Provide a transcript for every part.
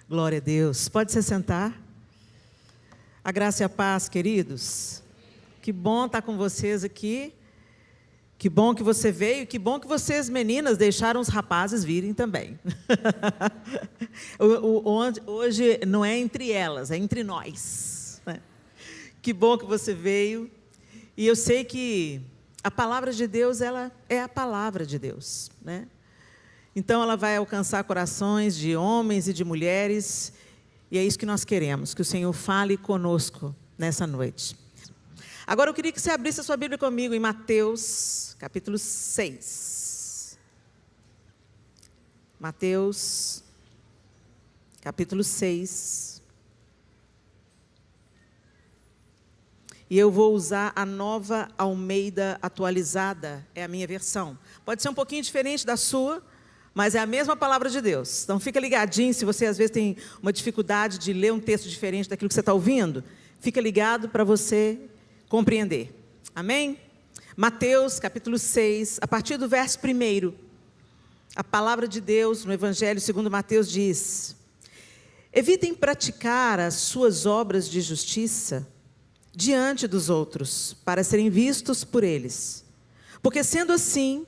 Glória a Deus. Pode se sentar. A graça e a paz, queridos. Que bom estar com vocês aqui. Que bom que você veio. Que bom que vocês, meninas, deixaram os rapazes virem também. Hoje não é entre elas, é entre nós, né? Que bom que você veio. E eu sei que a palavra de Deus, ela é a palavra de Deus, né? Então, ela vai alcançar corações de homens e de mulheres, e é isso que nós queremos, que o Senhor fale conosco nessa noite. Agora, eu queria que você abrisse a sua Bíblia comigo em Mateus, capítulo 6. Mateus, capítulo 6. E eu vou usar a Nova Almeida atualizada, é a minha versão. Pode ser um pouquinho diferente da sua, mas é a mesma palavra de Deus. Então, fica ligadinho, se você às vezes tem uma dificuldade de ler um texto diferente daquilo que você está ouvindo, fica ligado para você compreender. Amém? Mateus, capítulo 6, a partir do verso 1, a palavra de Deus no Evangelho segundo Mateus diz: evitem praticar as suas obras de justiça diante dos outros, para serem vistos por eles. Porque sendo assim,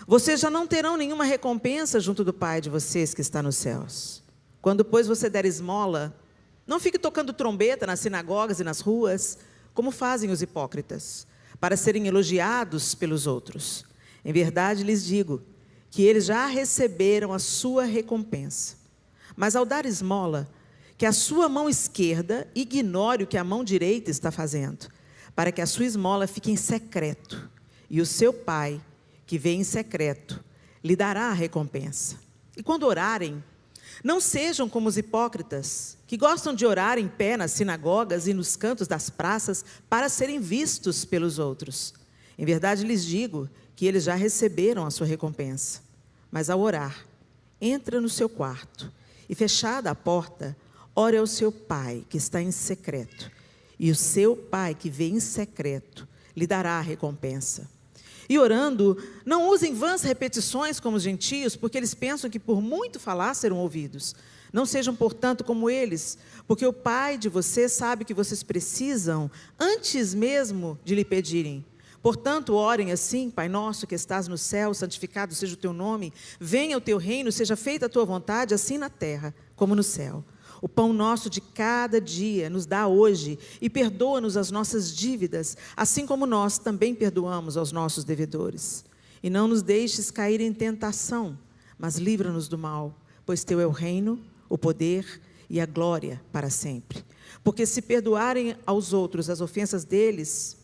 vocês já não terão nenhuma recompensa junto do Pai de vocês que está nos céus. Quando, pois, você der esmola, não fique tocando trombeta nas sinagogas e nas ruas, como fazem os hipócritas, para serem elogiados pelos outros. Em verdade, lhes digo que eles já receberam a sua recompensa. Mas ao dar esmola, que a sua mão esquerda ignore o que a mão direita está fazendo, para que a sua esmola fique em secreto, e o seu Pai, que vê em secreto, lhe dará a recompensa. E quando orarem, não sejam como os hipócritas, que gostam de orar em pé nas sinagogas e nos cantos das praças, para serem vistos pelos outros. Em verdade lhes digo que eles já receberam a sua recompensa. Mas ao orar, entra no seu quarto, e fechada a porta, ore ao seu Pai, que está em secreto, e o seu Pai, que vê em secreto, lhe dará a recompensa. E orando, não usem vãs repetições como os gentios, porque eles pensam que por muito falar serão ouvidos. Não sejam, portanto, como eles, porque o Pai de vocês sabe que vocês precisam, antes mesmo de lhe pedirem. Portanto, orem assim: Pai nosso que estás no céu, santificado seja o teu nome, venha o teu reino, seja feita a tua vontade, assim na terra como no céu. O pão nosso de cada dia nos dá hoje, e perdoa-nos as nossas dívidas, assim como nós também perdoamos aos nossos devedores. E não nos deixes cair em tentação, mas livra-nos do mal, pois teu é o reino, o poder e a glória para sempre. Porque se perdoarem aos outros as ofensas deles,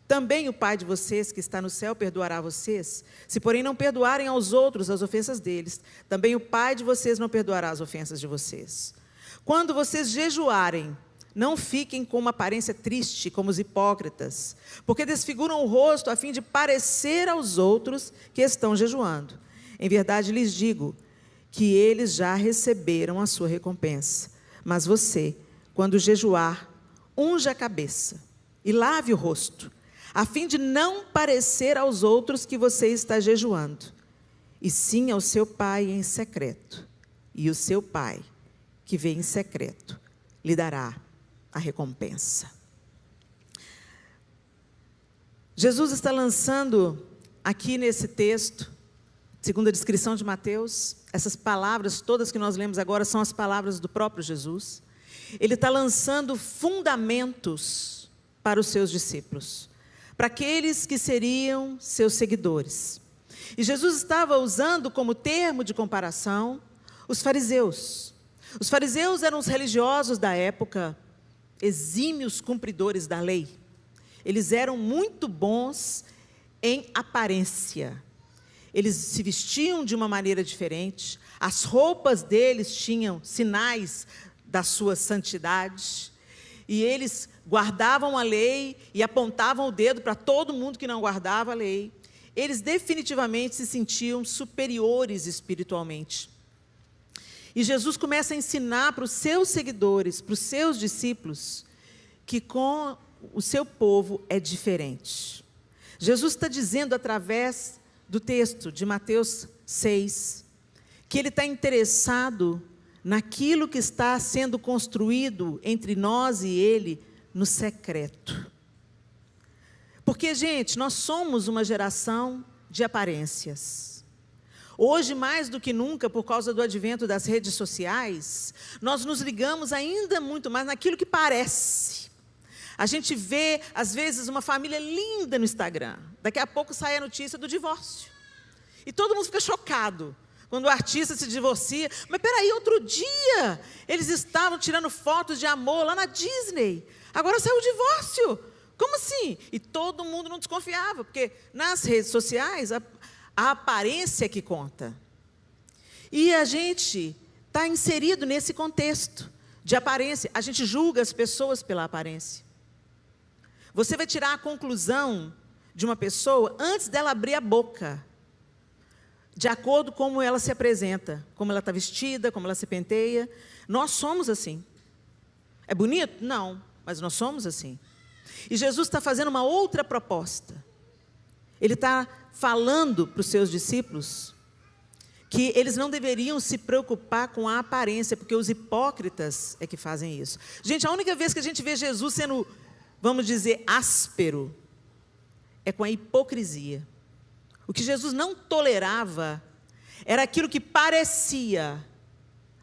também o Pai de vocês que está no céu perdoará a vocês. Se porém não perdoarem aos outros as ofensas deles, também o Pai de vocês não perdoará as ofensas de vocês. Quando vocês jejuarem, não fiquem com uma aparência triste, como os hipócritas, porque desfiguram o rosto a fim de parecer aos outros que estão jejuando. Em verdade lhes digo que eles já receberam a sua recompensa. Mas você, quando jejuar, unja a cabeça e lave o rosto, a fim de não parecer aos outros que você está jejuando, e sim ao seu Pai em secreto. E o seu Pai, que vê em secreto, lhe dará a recompensa. Jesus está lançando aqui nesse texto, segundo a descrição de Mateus, essas palavras todas que nós lemos agora são as palavras do próprio Jesus. Ele está lançando fundamentos para os seus discípulos, para aqueles que seriam seus seguidores. E Jesus estava usando como termo de comparação os fariseus. Os fariseus eram os religiosos da época, exímios cumpridores da lei. Eles eram muito bons em aparência. Eles se vestiam de uma maneira diferente, as roupas deles tinham sinais da sua santidade, e eles guardavam a lei e apontavam o dedo para todo mundo que não guardava a lei. Eles definitivamente se sentiam superiores espiritualmente. E Jesus começa a ensinar para os seus seguidores, para os seus discípulos, que com o seu povo é diferente. Jesus está dizendo através do texto de Mateus 6, que Ele está interessado naquilo que está sendo construído entre nós e Ele no secreto. Porque, gente, nós somos uma geração de aparências. Hoje, mais do que nunca, por causa do advento das redes sociais, nós nos ligamos ainda muito mais naquilo que parece. A gente vê, às vezes, uma família linda no Instagram. Daqui a pouco sai a notícia do divórcio. E todo mundo fica chocado quando o artista se divorcia. Mas peraí, outro dia eles estavam tirando fotos de amor lá na Disney. Agora saiu o divórcio. Como assim? E todo mundo não desconfiava, porque nas redes sociais a aparência que conta. E a gente está inserido nesse contexto de aparência. A gente julga as pessoas pela aparência. Você vai tirar a conclusão de uma pessoa antes dela abrir a boca, de acordo com como ela se apresenta, como ela está vestida, como ela se penteia. Nós somos assim. É bonito? Não, mas nós somos assim. E Jesus está fazendo uma outra proposta. Ele está falando para os seus discípulos que eles não deveriam se preocupar com a aparência, porque os hipócritas é que fazem isso. Gente, a única vez que a gente vê Jesus sendo, vamos dizer, áspero, é com a hipocrisia. O que Jesus não tolerava era aquilo que parecia,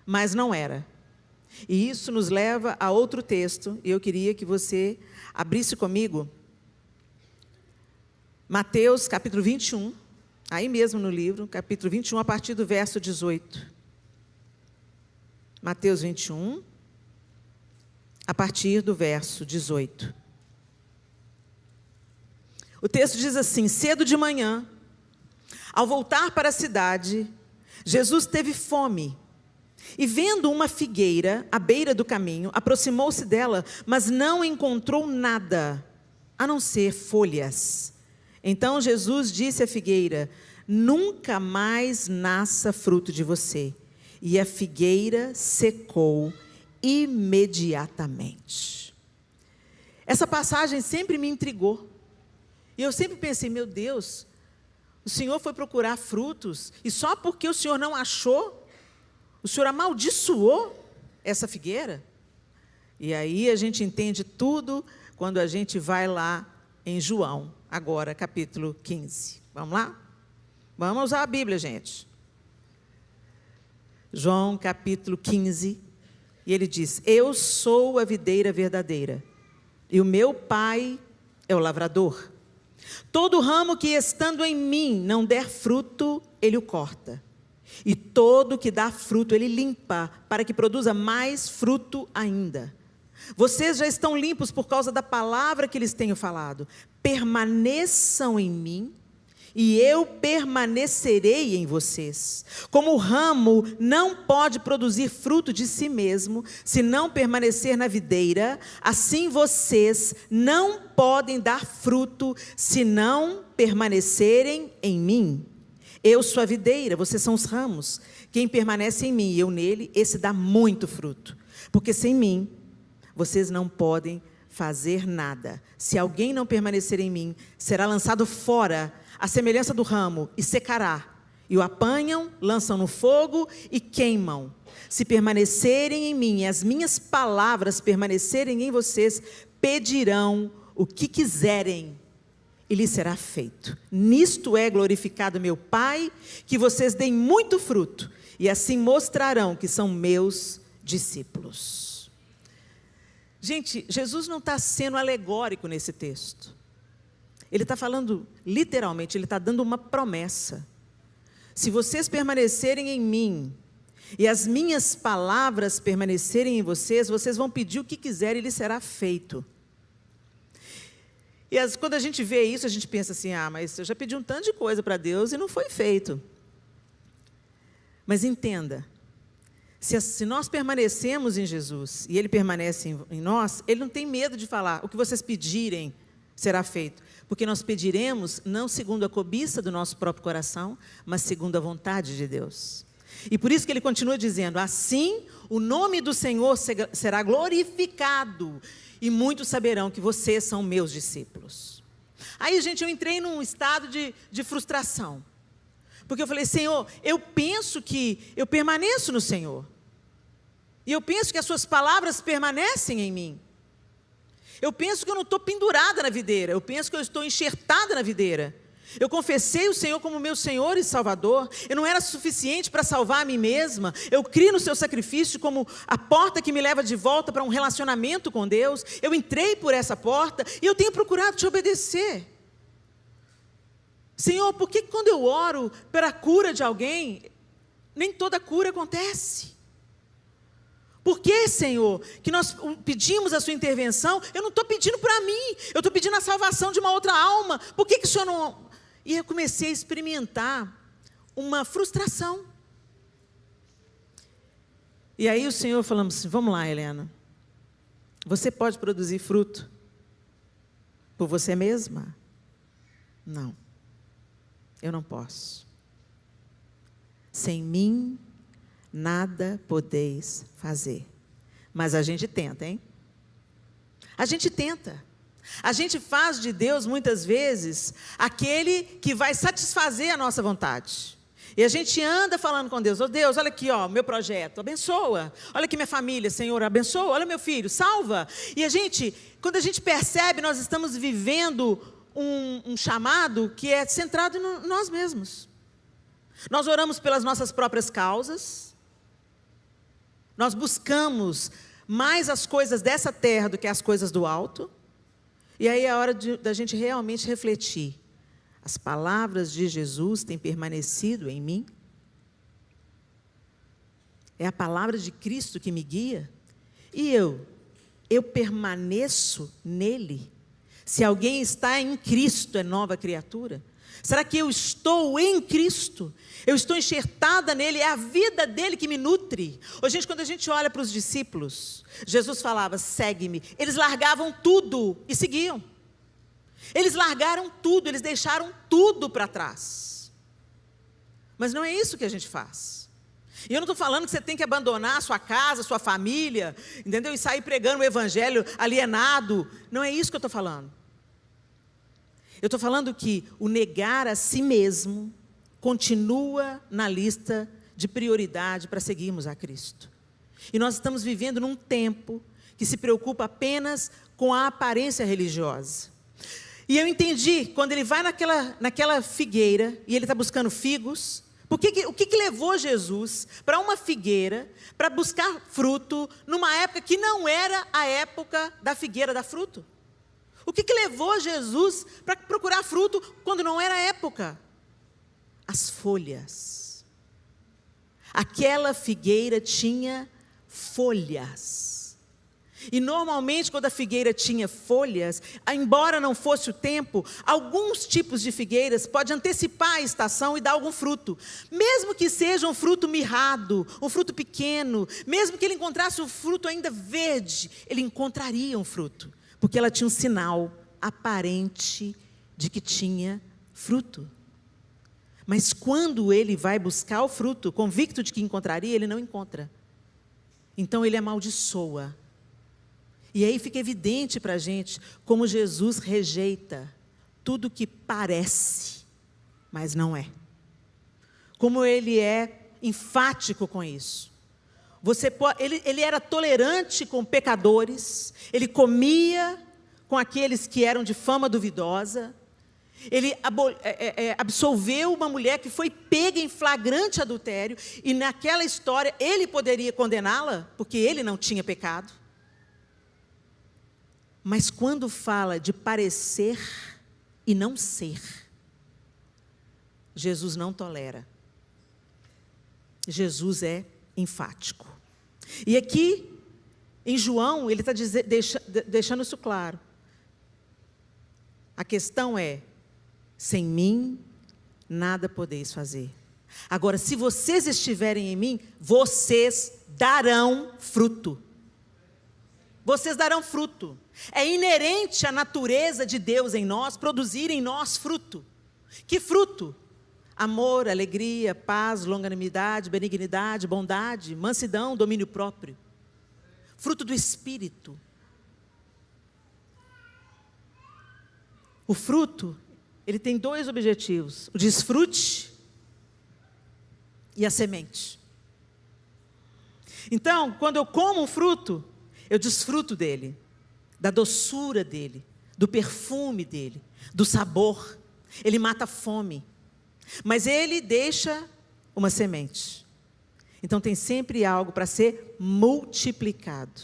mas não era. E isso nos leva a outro texto, e eu queria que você abrisse comigo Mateus capítulo 21, aí mesmo no livro, capítulo 21, a partir do verso 18. Mateus 21, a partir do verso 18. O texto diz assim: cedo de manhã, ao voltar para a cidade, Jesus teve fome. E vendo uma figueira à beira do caminho, aproximou-se dela, mas não encontrou nada, a não ser folhas. Então Jesus disse à figueira: nunca mais nasça fruto de você. E a figueira secou imediatamente. Essa passagem sempre me intrigou. E eu sempre pensei: meu Deus, o Senhor foi procurar frutos, e só porque o Senhor não achou, o Senhor amaldiçoou essa figueira? E aí a gente entende tudo quando a gente vai lá em João, agora capítulo 15. Vamos lá? Vamos usar a Bíblia, gente. João capítulo 15, e ele diz: eu sou a videira verdadeira, e o meu Pai é o lavrador. Todo ramo que estando em mim não der fruto, ele o corta. E todo que dá fruto, ele limpa, para que produza mais fruto ainda. Vocês já estão limpos por causa da palavra que lhes tenho falado. Permaneçam em mim, e eu permanecerei em vocês. Como o ramo não pode produzir fruto de si mesmo, se não permanecer na videira, assim vocês não podem dar fruto, se não permanecerem em mim. Eu sou a videira, vocês são os ramos. Quem permanece em mim e eu nele, esse dá muito fruto. Porque sem mim, vocês não podem fazer nada. Se alguém não permanecer em mim, será lançado fora, à semelhança do ramo, e secará. E o apanham, lançam no fogo e queimam. Se permanecerem em mim e as minhas palavras permanecerem em vocês, pedirão o que quiserem, e lhe será feito. Nisto é glorificado meu Pai, que vocês deem muito fruto, e assim mostrarão que são meus discípulos. Gente, Jesus não está sendo alegórico nesse texto. Ele está falando literalmente, ele está dando uma promessa. Se vocês permanecerem em mim, e as minhas palavras permanecerem em vocês, vocês vão pedir o que quiserem e lhe será feito. E quando a gente vê isso, a gente pensa assim: ah, mas eu já pedi um tanto de coisa para Deus e não foi feito. Mas entenda, se nós permanecemos em Jesus e Ele permanece em nós, Ele não tem medo de falar: o que vocês pedirem será feito. Porque nós pediremos não segundo a cobiça do nosso próprio coração, mas segundo a vontade de Deus. E por isso que Ele continua dizendo: assim o nome do Senhor será glorificado, e muitos saberão que vocês são meus discípulos. Aí, gente, eu entrei num estado de frustração. Porque eu falei: Senhor, eu penso que eu permaneço no Senhor. E eu penso que as suas palavras permanecem em mim. Eu penso que eu não estou pendurada na videira. Eu penso que eu estou enxertada na videira. Eu confessei o Senhor como meu Senhor e Salvador. Eu não era suficiente para salvar a mim mesma. Eu criei no seu sacrifício como a porta que me leva de volta para um relacionamento com Deus. Eu entrei por essa porta e eu tenho procurado te obedecer. Senhor, por que quando eu oro pela cura de alguém, nem toda cura acontece? Por que, Senhor, que nós pedimos a sua intervenção? Eu não estou pedindo para mim, eu estou pedindo a salvação de uma outra alma. Por que o Senhor não... E eu comecei a experimentar uma frustração. E aí o Senhor falou assim, vamos lá, Helena, você pode produzir fruto por você mesma? Não, eu não posso. Sem mim, nada podeis fazer. Mas a gente tenta, hein? A gente tenta. A gente faz de Deus, muitas vezes, aquele que vai satisfazer a nossa vontade. E a gente anda falando com Deus, Deus, olha aqui, meu projeto, abençoa. Olha aqui minha família, Senhor, abençoa. Olha meu filho, salva. E quando a gente percebe, nós estamos vivendo um chamado que é centrado em nós mesmos. Nós oramos pelas nossas próprias causas. Nós buscamos mais as coisas dessa terra do que as coisas do alto. E aí é a hora da gente realmente refletir. As palavras de Jesus têm permanecido em mim? É a palavra de Cristo que me guia? E eu permaneço nele? Se alguém está em Cristo, é nova criatura? Será que eu estou em Cristo? Eu estou enxertada nele, é a vida dele que me nutre. Gente, quando a gente olha para os discípulos, Jesus falava, segue-me. Eles largavam tudo e seguiam. Eles largaram tudo, eles deixaram tudo para trás. Mas não é isso que a gente faz. E eu não estou falando que você tem que abandonar a sua casa, a sua família, entendeu? E sair pregando o evangelho alienado. Não é isso que eu estou falando. Eu estou falando que o negar a si mesmo continua na lista de prioridade para seguirmos a Cristo. E nós estamos vivendo num tempo que se preocupa apenas com a aparência religiosa. E eu entendi, quando ele vai naquela figueira, e ele está buscando figos, o que levou Jesus para uma figueira, para buscar fruto, numa época que não era a época da figueira dar fruto? O que levou Jesus para procurar fruto quando não era a época? As folhas. Aquela figueira tinha folhas. E normalmente quando a figueira tinha folhas, embora não fosse o tempo, alguns tipos de figueiras podem antecipar a estação e dar algum fruto. Mesmo que seja um fruto mirrado, um fruto pequeno, mesmo que ele encontrasse um fruto ainda verde, ele encontraria um fruto. Porque ela tinha um sinal aparente de que tinha fruto. Mas quando ele vai buscar o fruto, convicto de que encontraria, ele não encontra. Então ele amaldiçoa. E aí fica evidente para a gente como Jesus rejeita tudo que parece, mas não é. Como ele é enfático com isso. Ele era tolerante com pecadores, ele comia com aqueles que eram de fama duvidosa, ele absolveu uma mulher que foi pega em flagrante adultério, e naquela história ele poderia condená-la, porque ele não tinha pecado. Mas quando fala de parecer e não ser, Jesus não tolera. Jesus é enfático. E aqui, em João, ele está deixando isso claro. A questão é, sem mim, nada podeis fazer. Agora, se vocês estiverem em mim, vocês darão fruto. Vocês darão fruto. É inerente à natureza de Deus em nós, produzir em nós fruto. Que fruto? Amor, alegria, paz, longanimidade, benignidade, bondade, mansidão, domínio próprio. Fruto do Espírito. O fruto, ele tem dois objetivos: o desfrute e a semente. Então, quando eu como um fruto, eu desfruto dele, da doçura dele, do perfume dele, do sabor. Ele mata a fome, mas ele deixa uma semente. Então tem sempre algo para ser multiplicado.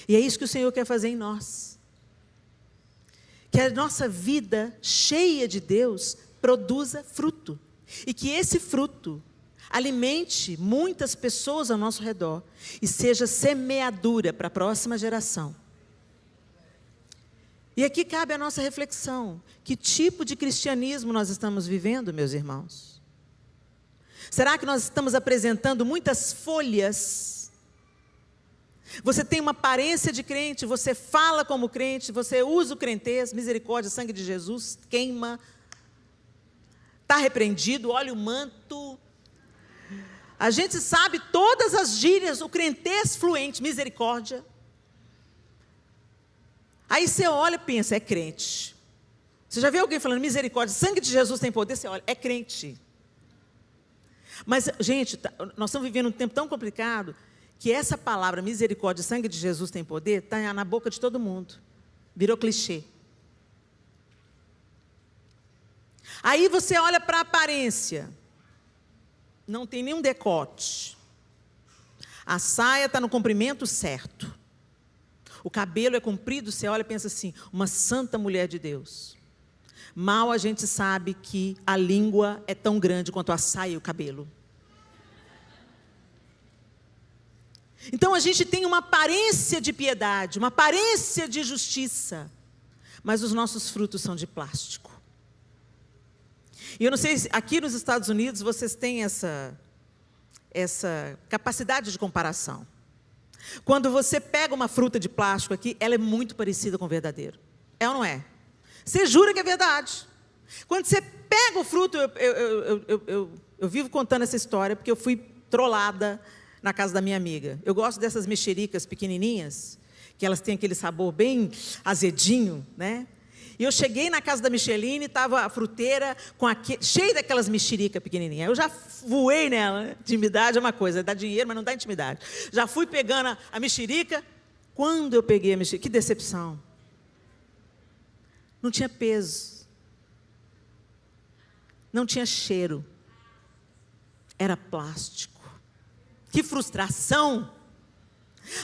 E é isso que o Senhor quer fazer em nós. Que a nossa vida cheia de Deus produza fruto. E que esse fruto alimente muitas pessoas ao nosso redor e seja semeadura para a próxima geração. E aqui cabe a nossa reflexão. Que tipo de cristianismo nós estamos vivendo, meus irmãos? Será que nós estamos apresentando muitas folhas? Você tem uma aparência de crente, você fala como crente, você usa o crentez, misericórdia, sangue de Jesus, queima, está repreendido, olha o manto. A gente sabe todas as gírias, o crentez fluente, misericórdia. Aí você olha e pensa, é crente. Você já viu alguém falando misericórdia, sangue de Jesus tem poder? Você olha, é crente. Mas, gente, nós estamos vivendo um tempo tão complicado que essa palavra misericórdia, sangue de Jesus tem poder, está na boca de todo mundo. Virou clichê. Aí você olha para a aparência. Não tem nenhum decote. A saia está no comprimento certo. O cabelo é comprido, você olha e pensa assim, uma santa mulher de Deus. Mal a gente sabe que a língua é tão grande quanto a saia e o cabelo. Então a gente tem uma aparência de piedade, uma aparência de justiça, mas os nossos frutos são de plástico. E eu não sei, aqui nos Estados Unidos vocês têm essa capacidade de comparação. Quando você pega uma fruta de plástico aqui, ela é muito parecida com o verdadeiro. É ou não é? Você jura que é verdade. Quando você pega o fruto, eu vivo contando essa história, porque eu fui trollada na casa da minha amiga. Eu gosto dessas mexericas pequenininhas, que elas têm aquele sabor bem azedinho, né? E eu cheguei na casa da Micheline, estava a fruteira cheia daquelas mexericas pequenininhas. Eu já voei nela, né? Intimidade é uma coisa, dá dinheiro, mas não dá intimidade. Já fui pegando a mexerica. Quando eu peguei a mexerica, que decepção. Não tinha peso. Não tinha cheiro. Era plástico. Que frustração.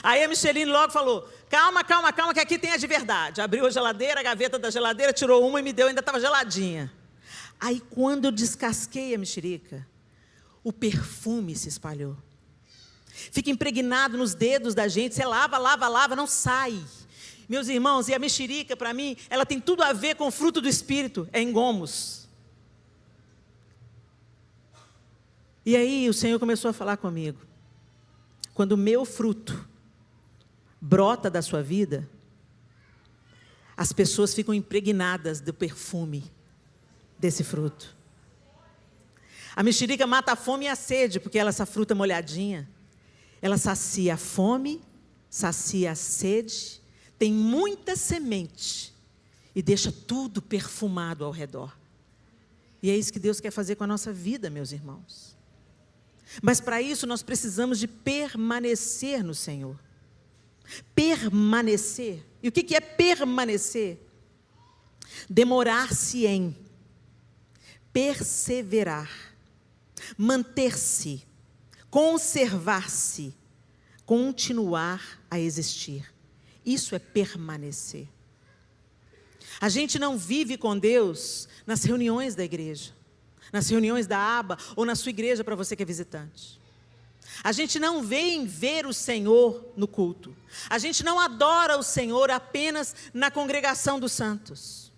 Aí a Micheline logo falou, calma, que aqui tem a de verdade. Abriu a geladeira, a gaveta da geladeira, tirou uma e me deu, ainda estava geladinha. Aí quando eu descasquei a mexerica, o perfume se espalhou. Fica impregnado nos dedos da gente, você lava, não sai. Meus irmãos, e a mexerica, para mim, ela tem tudo a ver com o fruto do Espírito, é engomos. E aí o Senhor começou a falar comigo. Quando o meu fruto brota da sua vida, as pessoas ficam impregnadas do perfume desse fruto. A mexerica mata a fome e a sede, porque ela é essa fruta molhadinha. Ela sacia a fome, sacia a sede, tem muita semente e deixa tudo perfumado ao redor. E é isso que Deus quer fazer com a nossa vida, meus irmãos. Mas para isso nós precisamos de permanecer no Senhor. Permanecer. E o que é permanecer? Demorar-se em, perseverar, manter-se, conservar-se, continuar a existir. Isso é permanecer. A gente não vive com Deus nas reuniões da igreja, nas reuniões da aba ou na sua igreja para você que é visitante. A gente não vem ver o Senhor no culto. A gente não adora o Senhor apenas na congregação dos santos.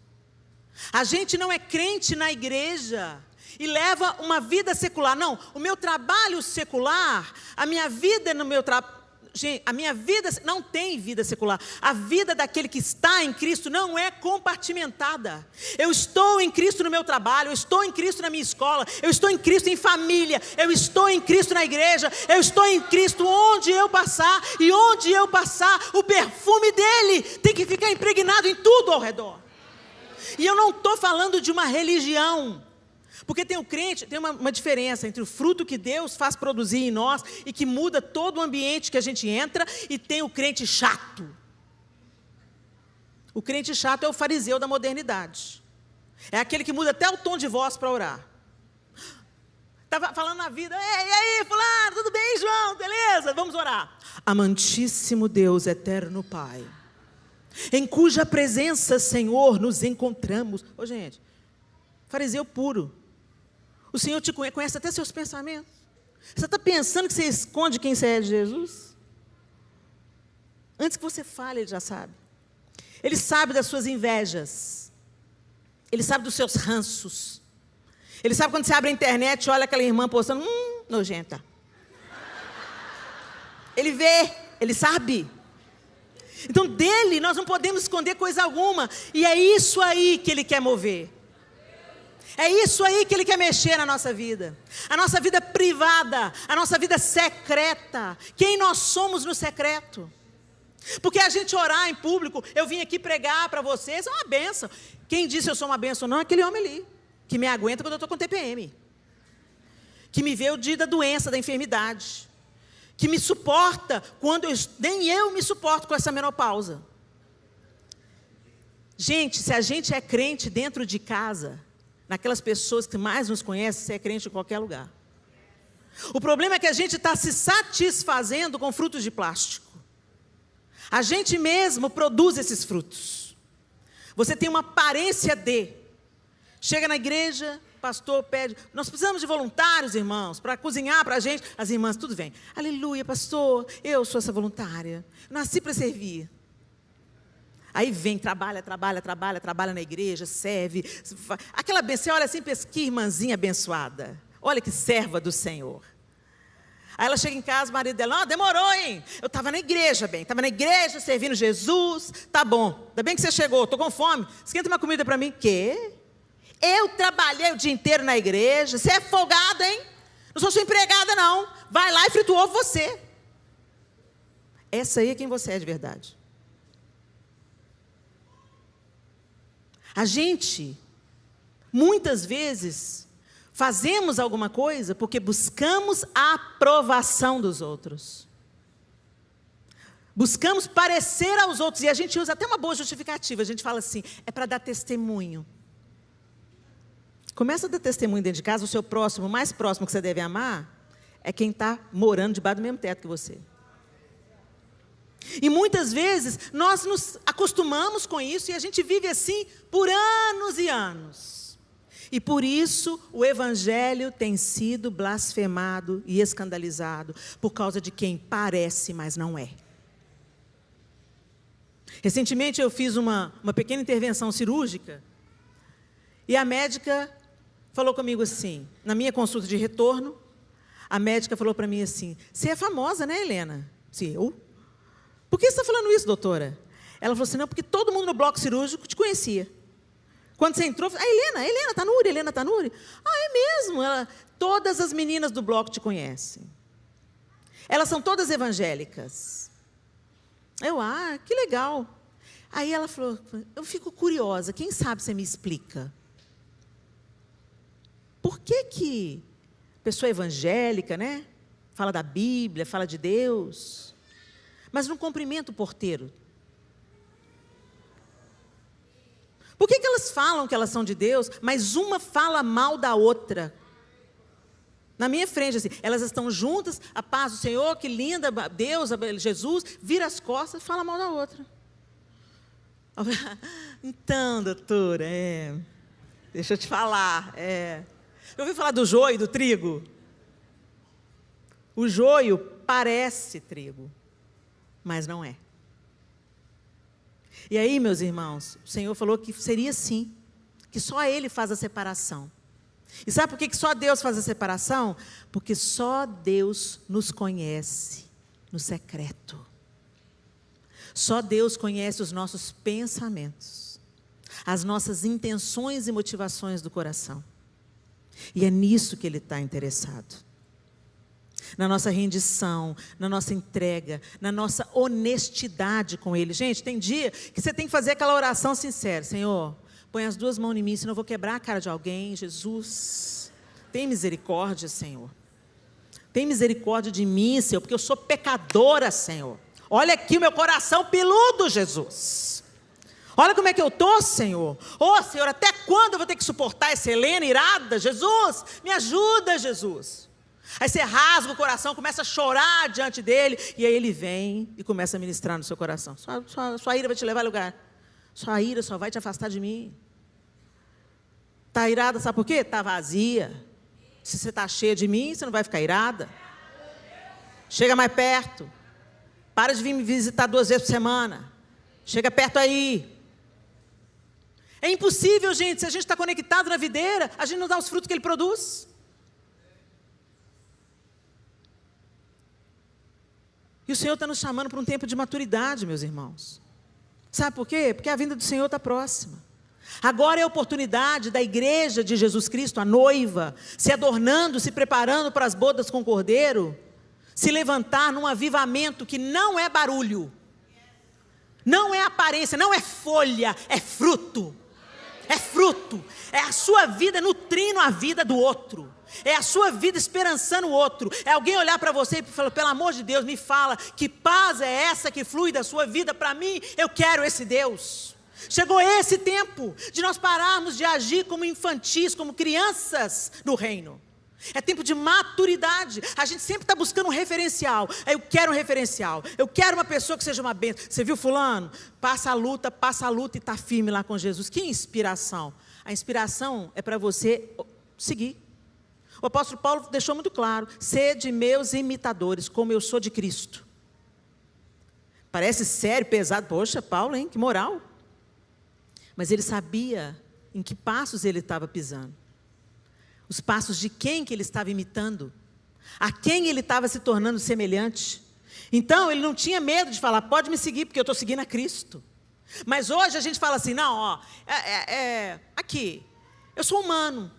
A gente não é crente na igreja e leva uma vida secular. Não, o meu trabalho secular, a minha vida no meu trabalho. Gente, a minha vida não tem vida secular. A vida daquele que está em Cristo não é compartimentada. Eu estou em Cristo no meu trabalho, eu estou em Cristo na minha escola, eu estou em Cristo em família, eu estou em Cristo na igreja, eu estou em Cristo onde eu passar, e onde eu passar, o perfume dele tem que ficar impregnado em tudo ao redor. E eu não estou falando de uma religião, Porque tem uma diferença entre o fruto que Deus faz produzir em nós e que muda todo o ambiente que a gente entra, e tem o crente chato. O crente chato é o fariseu da modernidade. É aquele que muda até o tom de voz para orar. Estava falando na vida, e aí, fulano, tudo bem, João? Beleza? Vamos orar. Amantíssimo Deus, eterno Pai, em cuja presença, Senhor, nos encontramos. Ô, gente, fariseu puro. O Senhor te conhece até seus pensamentos. Você está pensando que você esconde quem você é de Jesus? Antes que você fale, Ele já sabe. Ele sabe das suas invejas. Ele sabe dos seus ranços. Ele sabe quando você abre a internet e olha aquela irmã postando, nojenta. Ele vê, Ele sabe. Então dele nós não podemos esconder coisa alguma. E é isso aí que Ele quer mover. É isso aí que Ele quer mexer na nossa vida. A nossa vida privada, a nossa vida secreta. Quem nós somos no secreto. Porque a gente orar em público, eu vim aqui pregar para vocês, é uma bênção. Quem disse eu sou uma bênção não é aquele homem ali, que me aguenta quando eu estou com TPM. Que me vê o dia da doença, da enfermidade. Que me suporta quando nem eu me suporto com essa menopausa. Gente, se a gente é crente dentro de casa, naquelas pessoas que mais nos conhecem, você é crente em qualquer lugar. O problema é que a gente está se satisfazendo com frutos de plástico. A gente mesmo produz esses frutos. Você tem uma aparência de. Chega na igreja, pastor pede, nós precisamos de voluntários, irmãos, para cozinhar para a gente. As irmãs, tudo vem. Aleluia, pastor, eu sou essa voluntária. Nasci para servir. Aí vem, trabalha na igreja, serve. Aquela você olha assim, pensa, que irmãzinha abençoada. Olha que serva do Senhor. Aí ela chega em casa, o marido dela, demorou, hein? Eu estava na igreja, estava na igreja, servindo Jesus. Tá bom, ainda bem que você chegou, estou com fome. Esquenta uma comida para mim. Quê? Eu trabalhei o dia inteiro na igreja. Você é folgada, hein? Não sou sua empregada, não. Vai lá e frita o ovo você. Essa aí é quem você é de verdade. A gente, muitas vezes, fazemos alguma coisa porque buscamos a aprovação dos outros. Buscamos parecer aos outros. E a gente usa até uma boa justificativa. A gente fala assim, é para dar testemunho. Começa a dar testemunho dentro de casa. O seu próximo, o mais próximo que você deve amar, é quem está morando debaixo do mesmo teto que você. E muitas vezes nós nos acostumamos com isso e a gente vive assim por anos e anos. E por isso o evangelho tem sido blasfemado e escandalizado por causa de quem parece, mas não é. Recentemente eu fiz uma pequena intervenção cirúrgica e a médica falou comigo assim, na minha consulta de retorno, a médica falou para mim assim, você é famosa, né, Helena? Sim, eu? Por que você está falando isso, doutora? Ela falou assim, não, porque todo mundo no bloco cirúrgico te conhecia. Quando você entrou, Helena Tanuri. Ah, é mesmo? Todas as meninas do bloco te conhecem. Elas são todas evangélicas. Que legal. Aí ela falou, eu fico curiosa, quem sabe você me explica? Por que pessoa evangélica, né? Fala da Bíblia, fala de Deus, mas não cumprimenta o porteiro? Por que elas falam que elas são de Deus, mas uma fala mal da outra? Na minha frente, assim, elas estão juntas, a paz do Senhor, que linda, Deus, Jesus, vira as costas e fala mal da outra. Então, doutora, deixa eu te falar, Eu ouvi falar do joio e do trigo? O joio parece trigo, mas não é. E aí, meus irmãos, o Senhor falou que seria assim, que só Ele faz a separação. E sabe por que só Deus faz a separação? Porque só Deus nos conhece no secreto. Só Deus conhece os nossos pensamentos, as nossas intenções e motivações do coração. E é nisso que Ele está interessado. Na nossa rendição, na nossa entrega, na nossa honestidade com Ele. Gente, tem dia que você tem que fazer aquela oração sincera. Senhor, Põe as duas mãos em mim, senão eu vou quebrar a cara de alguém. Jesus, tem misericórdia, Senhor. Tem misericórdia de mim, Senhor, porque eu sou pecadora, Senhor. Olha aqui o meu coração peludo, Jesus. Olha como é que eu estou, Senhor. Oh, Senhor, até quando eu vou ter que suportar essa Helena irada? Jesus, me ajuda, Jesus. Aí você rasga o coração, começa a chorar diante dele, e aí ele vem e começa a ministrar no seu coração. Sua ira vai te levar a lugar. Sua ira só vai te afastar de mim. Está irada, sabe por quê? Está vazia. Se você está cheia de mim, você não vai ficar irada. Chega mais perto. Para de vir me visitar 2 vezes por semana. Chega perto aí. É impossível, gente, se a gente está conectado na videira, a gente não dá os frutos que ele produz. E o Senhor está nos chamando para um tempo de maturidade, meus irmãos. Sabe por quê? Porque a vinda do Senhor está próxima. Agora é a oportunidade da igreja de Jesus Cristo, a noiva, se adornando, se preparando para as bodas com o Cordeiro, se levantar num avivamento que não é barulho, não é aparência, não é folha, é fruto. É fruto, é a sua vida nutrindo a vida do outro, é a sua vida esperançando o outro, é alguém olhar para você e falar, pelo amor de Deus, me fala, que paz é essa que flui da sua vida para mim? Eu quero esse Deus. Chegou esse tempo de nós pararmos de agir como infantis, como crianças no reino. É tempo de maturidade. A gente sempre está buscando um referencial. Eu quero um referencial. Eu quero uma pessoa que seja uma bênção. Você viu fulano? Passa a luta e está firme lá com Jesus. Que inspiração. A inspiração é para você seguir. O apóstolo Paulo deixou muito claro. Sede meus imitadores, como eu sou de Cristo. Parece sério, pesado. Poxa, Paulo, hein? Que moral. Mas ele sabia em que passos ele estava pisando. Os passos de quem que ele estava imitando, a quem ele estava se tornando semelhante. Então, ele não tinha medo de falar, pode me seguir, porque eu estou seguindo a Cristo. Mas hoje a gente fala assim, não, ó, aqui, eu sou humano,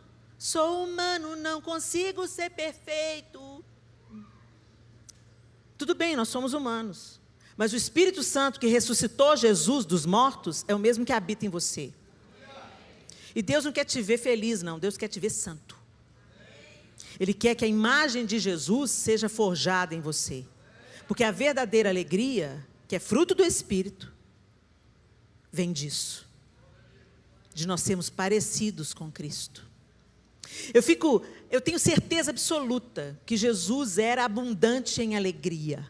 não consigo ser perfeito. Tudo bem, nós somos humanos, mas o Espírito Santo que ressuscitou Jesus dos mortos, é o mesmo que habita em você. E Deus não quer te ver feliz, não, Deus quer te ver santo. Ele quer que a imagem de Jesus seja forjada em você. Porque a verdadeira alegria, que é fruto do Espírito, vem disso. De nós sermos parecidos com Cristo. Eu tenho certeza absoluta que Jesus era abundante em alegria.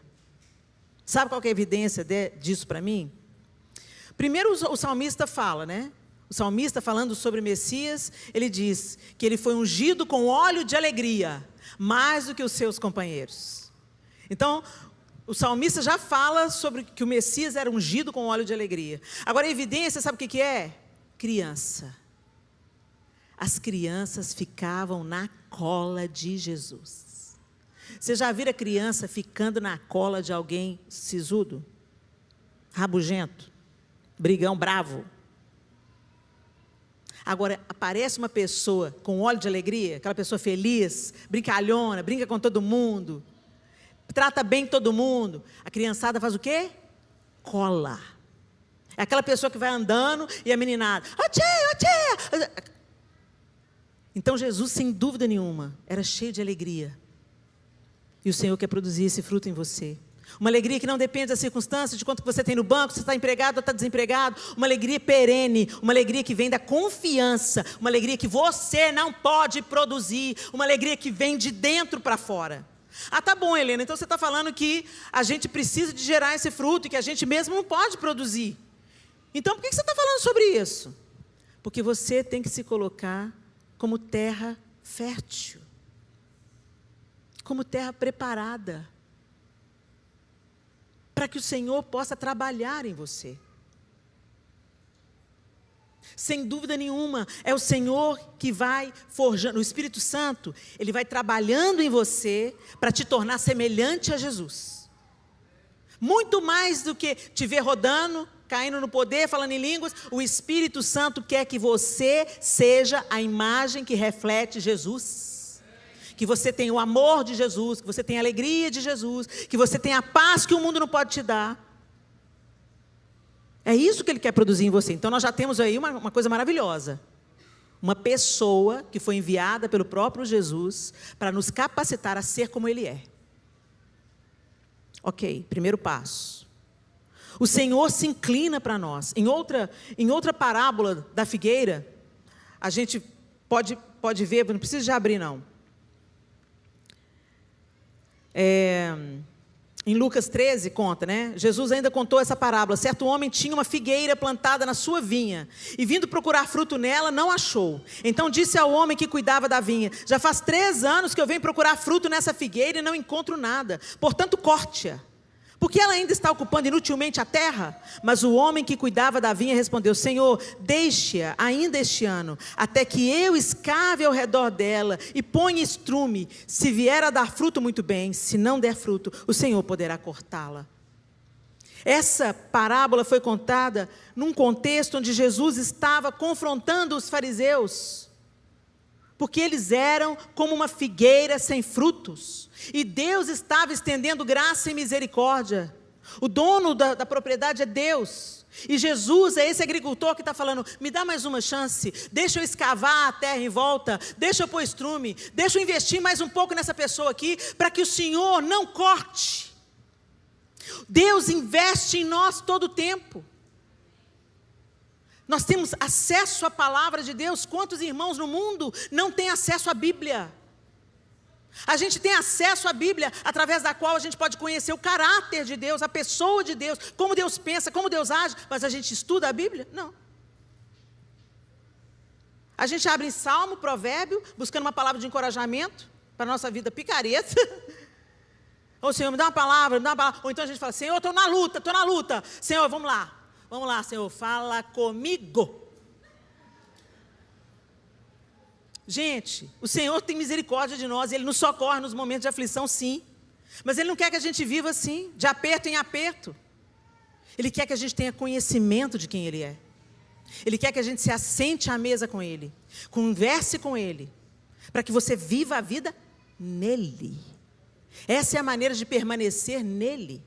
Sabe qual que é a evidência disso para mim? Primeiro o salmista fala, né? O salmista, falando sobre o Messias, ele diz que ele foi ungido com óleo de alegria, mais do que os seus companheiros. Então, o salmista já fala sobre que o Messias era ungido com óleo de alegria. Agora, a evidência, sabe o que é? Criança. As crianças ficavam na cola de Jesus. Você já viu a criança ficando na cola de alguém sisudo? Rabugento? Brigão, bravo? Agora, aparece uma pessoa com óleo de alegria, aquela pessoa feliz, brincalhona, brinca com todo mundo, trata bem todo mundo. A criançada faz o quê? Cola. É aquela pessoa que vai andando e a meninada, ô tia. Então Jesus, sem dúvida nenhuma, era cheio de alegria. E o Senhor quer produzir esse fruto em você. Uma alegria que não depende das circunstâncias, de quanto você tem no banco, se está empregado ou está desempregado. Uma alegria perene, uma alegria que vem da confiança, uma alegria que você não pode produzir, uma alegria que vem de dentro para fora. Ah, tá bom, Helena, então você está falando que a gente precisa de gerar esse fruto e que a gente mesmo não pode produzir. Então, por que você está falando sobre isso? Porque você tem que se colocar como terra fértil, como terra preparada, para que o Senhor possa trabalhar em você. Sem dúvida nenhuma, é o Senhor que vai forjando, o Espírito Santo, ele vai trabalhando em você para te tornar semelhante a Jesus. Muito mais do que te ver rodando, caindo no poder, falando em línguas, o Espírito Santo quer que você seja a imagem que reflete Jesus. Que você tenha o amor de Jesus, que você tenha a alegria de Jesus, que você tenha a paz que o mundo não pode te dar. É isso que Ele quer produzir em você. Então nós já temos aí uma coisa maravilhosa. Uma pessoa que foi enviada pelo próprio Jesus para nos capacitar a ser como Ele é. Ok, primeiro passo. O Senhor se inclina para nós. Em outra parábola da figueira, a gente pode ver, não precisa de abrir não. Em Lucas 13 conta, né? Jesus ainda contou essa parábola. Certo homem tinha uma figueira plantada na sua vinha, e vindo procurar fruto nela, não achou. Então disse ao homem que cuidava da vinha: já faz 3 anos que eu venho procurar fruto nessa figueira e não encontro nada. Portanto, corte-a, porque ela ainda está ocupando inutilmente a terra. Mas o homem que cuidava da vinha respondeu: Senhor, deixe-a ainda este ano, até que eu escave ao redor dela e ponha estrume. Se vier a dar fruto, muito bem; se não der fruto, o Senhor poderá cortá-la. Essa parábola foi contada num contexto onde Jesus estava confrontando os fariseus, porque eles eram como uma figueira sem frutos, e Deus estava estendendo graça e misericórdia. O dono da propriedade é Deus, e Jesus é esse agricultor que está falando: me dá mais uma chance, deixa eu escavar a terra em volta, deixa eu pôr estrume, deixa eu investir mais um pouco nessa pessoa aqui, para que o Senhor não corte. Deus investe em nós todo o tempo. Nós temos acesso à palavra de Deus. Quantos irmãos no mundo não têm acesso à Bíblia? A gente tem acesso à Bíblia, através da qual a gente pode conhecer o caráter de Deus, a pessoa de Deus, como Deus pensa, como Deus age. Mas a gente estuda a Bíblia? Não. A gente abre em Salmo, Provérbio, buscando uma palavra de encorajamento para a nossa vida picareta. Ou Senhor, me dá uma palavra, me dá uma palavra. Ou então a gente fala: Senhor, estou na luta. Senhor, vamos lá, Senhor, fala comigo. Gente, o Senhor tem misericórdia de nós, Ele nos socorre nos momentos de aflição, sim. Mas Ele não quer que a gente viva assim, de aperto em aperto. Ele quer que a gente tenha conhecimento de quem Ele é. Ele quer que a gente se assente à mesa com Ele, converse com Ele, para que você viva a vida nele. Essa é a maneira de permanecer nele.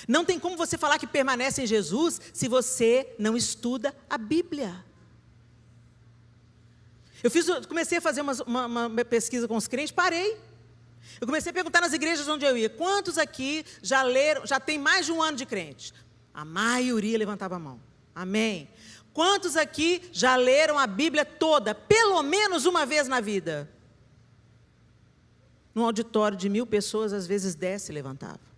Não tem como você falar que permanece em Jesus se você não estuda a Bíblia. Eu comecei a fazer uma pesquisa com os crentes, parei. Eu comecei a perguntar nas igrejas onde eu ia: quantos aqui já leram, já tem mais de 1 ano de crente? A maioria levantava a mão. Amém. Quantos aqui já leram a Bíblia toda, pelo menos uma vez na vida? Num auditório de 1000 pessoas, às vezes 10 se levantavam.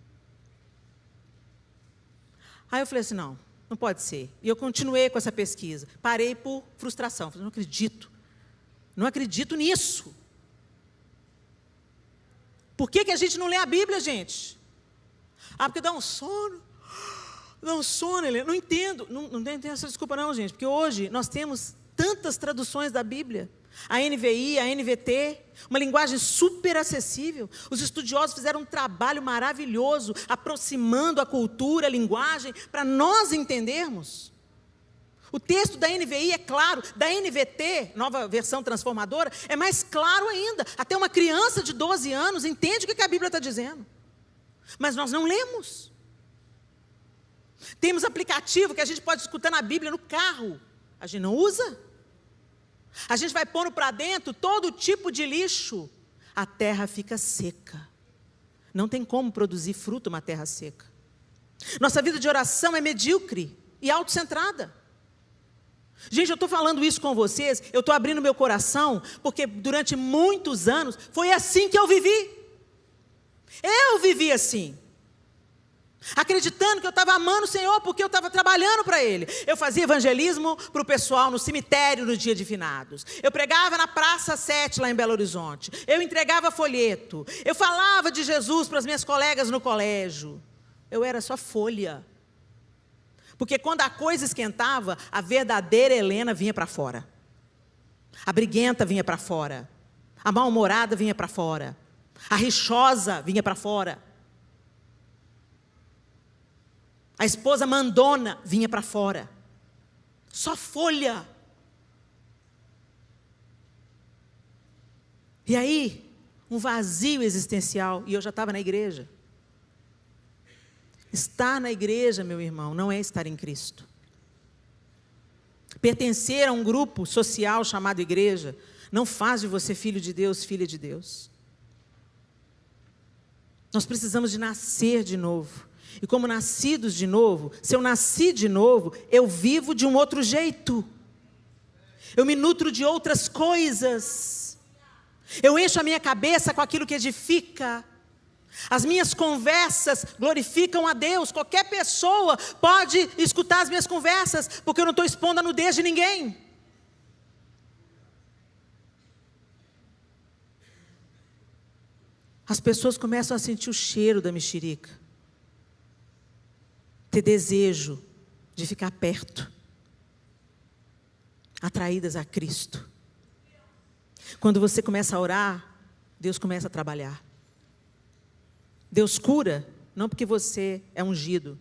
Aí eu falei assim: não pode ser. E eu continuei com essa pesquisa. Parei por frustração. Falei: não acredito nisso. Por que a gente não lê a Bíblia, gente? Porque dá um sono. Não entendo. Não tem essa desculpa não, gente. Porque hoje nós temos tantas traduções da Bíblia. A NVI, a NVT, uma linguagem super acessível. Os estudiosos fizeram um trabalho maravilhoso, aproximando a cultura, a linguagem, para nós entendermos. O texto da NVI é claro, da NVT, nova versão transformadora, é mais claro ainda. Até uma criança de 12 anos entende o que a Bíblia está dizendo. Mas nós não lemos. Temos aplicativo que a gente pode escutar na Bíblia no carro. A gente não usa. A gente vai pondo para dentro todo tipo de lixo. A terra fica seca. Não tem como produzir fruto uma terra seca. Nossa vida de oração é medíocre e autocentrada. Gente, eu estou falando isso com vocês, eu estou abrindo meu coração, porque durante muitos anos foi assim que eu vivi. Eu vivi assim. Acreditando que eu estava amando o Senhor, porque eu estava trabalhando para Ele. Eu fazia evangelismo para o pessoal no cemitério no dia de finados. Eu pregava na Praça 7 lá em Belo Horizonte. Eu entregava folheto. Eu falava de Jesus para as minhas colegas no colégio. Eu era só folha. Porque quando a coisa esquentava, a verdadeira Helena vinha para fora. A briguenta vinha para fora. A mal-humorada vinha para fora. A rixosa vinha para fora. A esposa mandona vinha para fora. Só folha. E aí, um vazio existencial. E eu já estava na igreja. Estar na igreja, meu irmão, não é estar em Cristo. Pertencer a um grupo social chamado igreja não faz de você filho de Deus, filha de Deus. Nós precisamos de nascer de novo. E como nascidos de novo, se eu nasci de novo, eu vivo de um outro jeito. Eu me nutro de outras coisas. Eu encho a minha cabeça com aquilo que edifica. As minhas conversas glorificam a Deus. Qualquer pessoa pode escutar as minhas conversas, porque eu não estou expondo a nudez de ninguém. As pessoas começam a sentir o cheiro da mexerica, ter desejo de ficar perto, atraídas a Cristo. Quando você começa a orar, Deus começa a trabalhar. Deus cura, não porque você é ungido,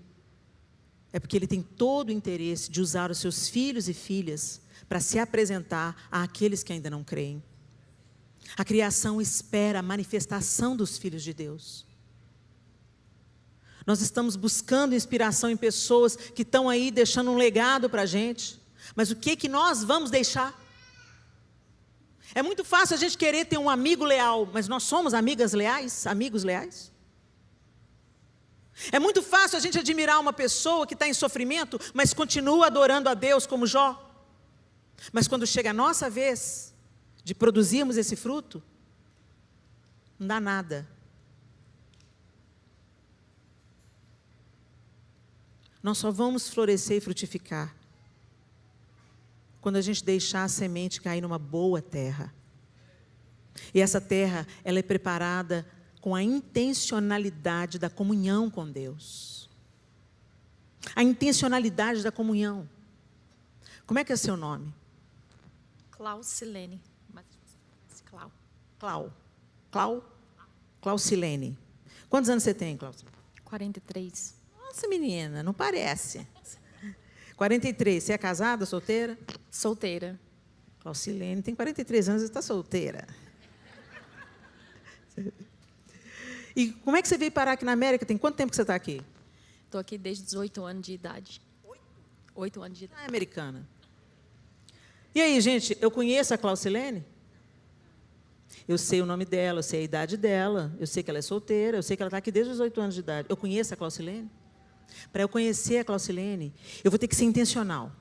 é porque Ele tem todo o interesse de usar os seus filhos e filhas para se apresentar àqueles que ainda não creem. A criação espera a manifestação dos filhos de Deus. Nós estamos buscando inspiração em pessoas que estão aí deixando um legado para a gente, mas o que nós vamos deixar? É muito fácil a gente querer ter um amigo leal, mas nós somos amigas leais, amigos leais? É muito fácil a gente admirar uma pessoa que está em sofrimento, mas continua adorando a Deus como Jó. Mas quando chega a nossa vez de produzirmos esse fruto, não dá nada. Nós só vamos florescer e frutificar quando a gente deixar a semente cair numa boa terra. E essa terra, ela é preparada com a intencionalidade da comunhão com Deus. A intencionalidade da comunhão. Como é que é seu nome? Clausilene. Clausilene. Quantos anos você tem, Cláudia? 43. Nossa, menina, não parece. 43. Você é casada, solteira? Solteira. Clausilene tem 43 anos e está solteira. E como é que você veio parar aqui na América? Tem quanto tempo que você está aqui? Estou aqui desde 18 anos de idade. 8 anos de idade. Ah, é americana. E aí, gente, eu conheço a Clausilene? Eu sei o nome dela, eu sei a idade dela, eu sei que ela é solteira, eu sei que ela está aqui desde os 18 anos de idade. Eu conheço a Clausilene? Para eu conhecer a Clausilene, eu vou ter que ser intencional.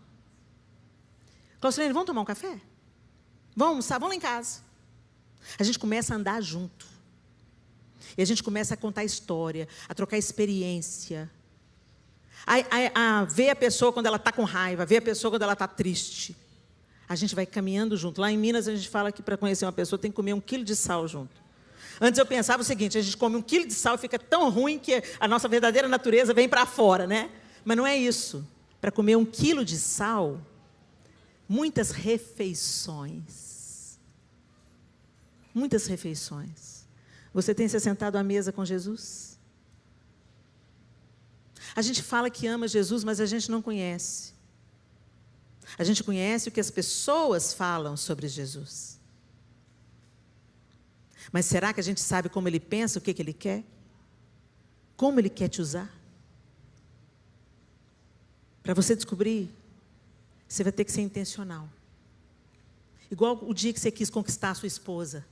Clausilene, vamos tomar um café? Vamos almoçar? Vamos lá em casa. A gente começa a andar junto. E a gente começa a contar história, a trocar experiência, a ver a pessoa quando ela está com raiva, a ver a pessoa quando ela está triste. A gente vai caminhando junto. Lá em Minas, a gente fala que para conhecer uma pessoa tem que comer 1 quilo de sal junto. Antes eu pensava o seguinte, a gente come 1 quilo de sal e fica tão ruim que a nossa verdadeira natureza vem para fora, né? Mas não é isso. Para comer 1 quilo de sal, muitas refeições. Muitas refeições. Você tem se sentado à mesa com Jesus? A gente fala que ama Jesus, mas a gente não conhece. A gente conhece o que as pessoas falam sobre Jesus. Mas será que a gente sabe como Ele pensa, o que Ele quer? Como Ele quer te usar? Para você descobrir, você vai ter que ser intencional. Igual o dia que você quis conquistar a sua esposa.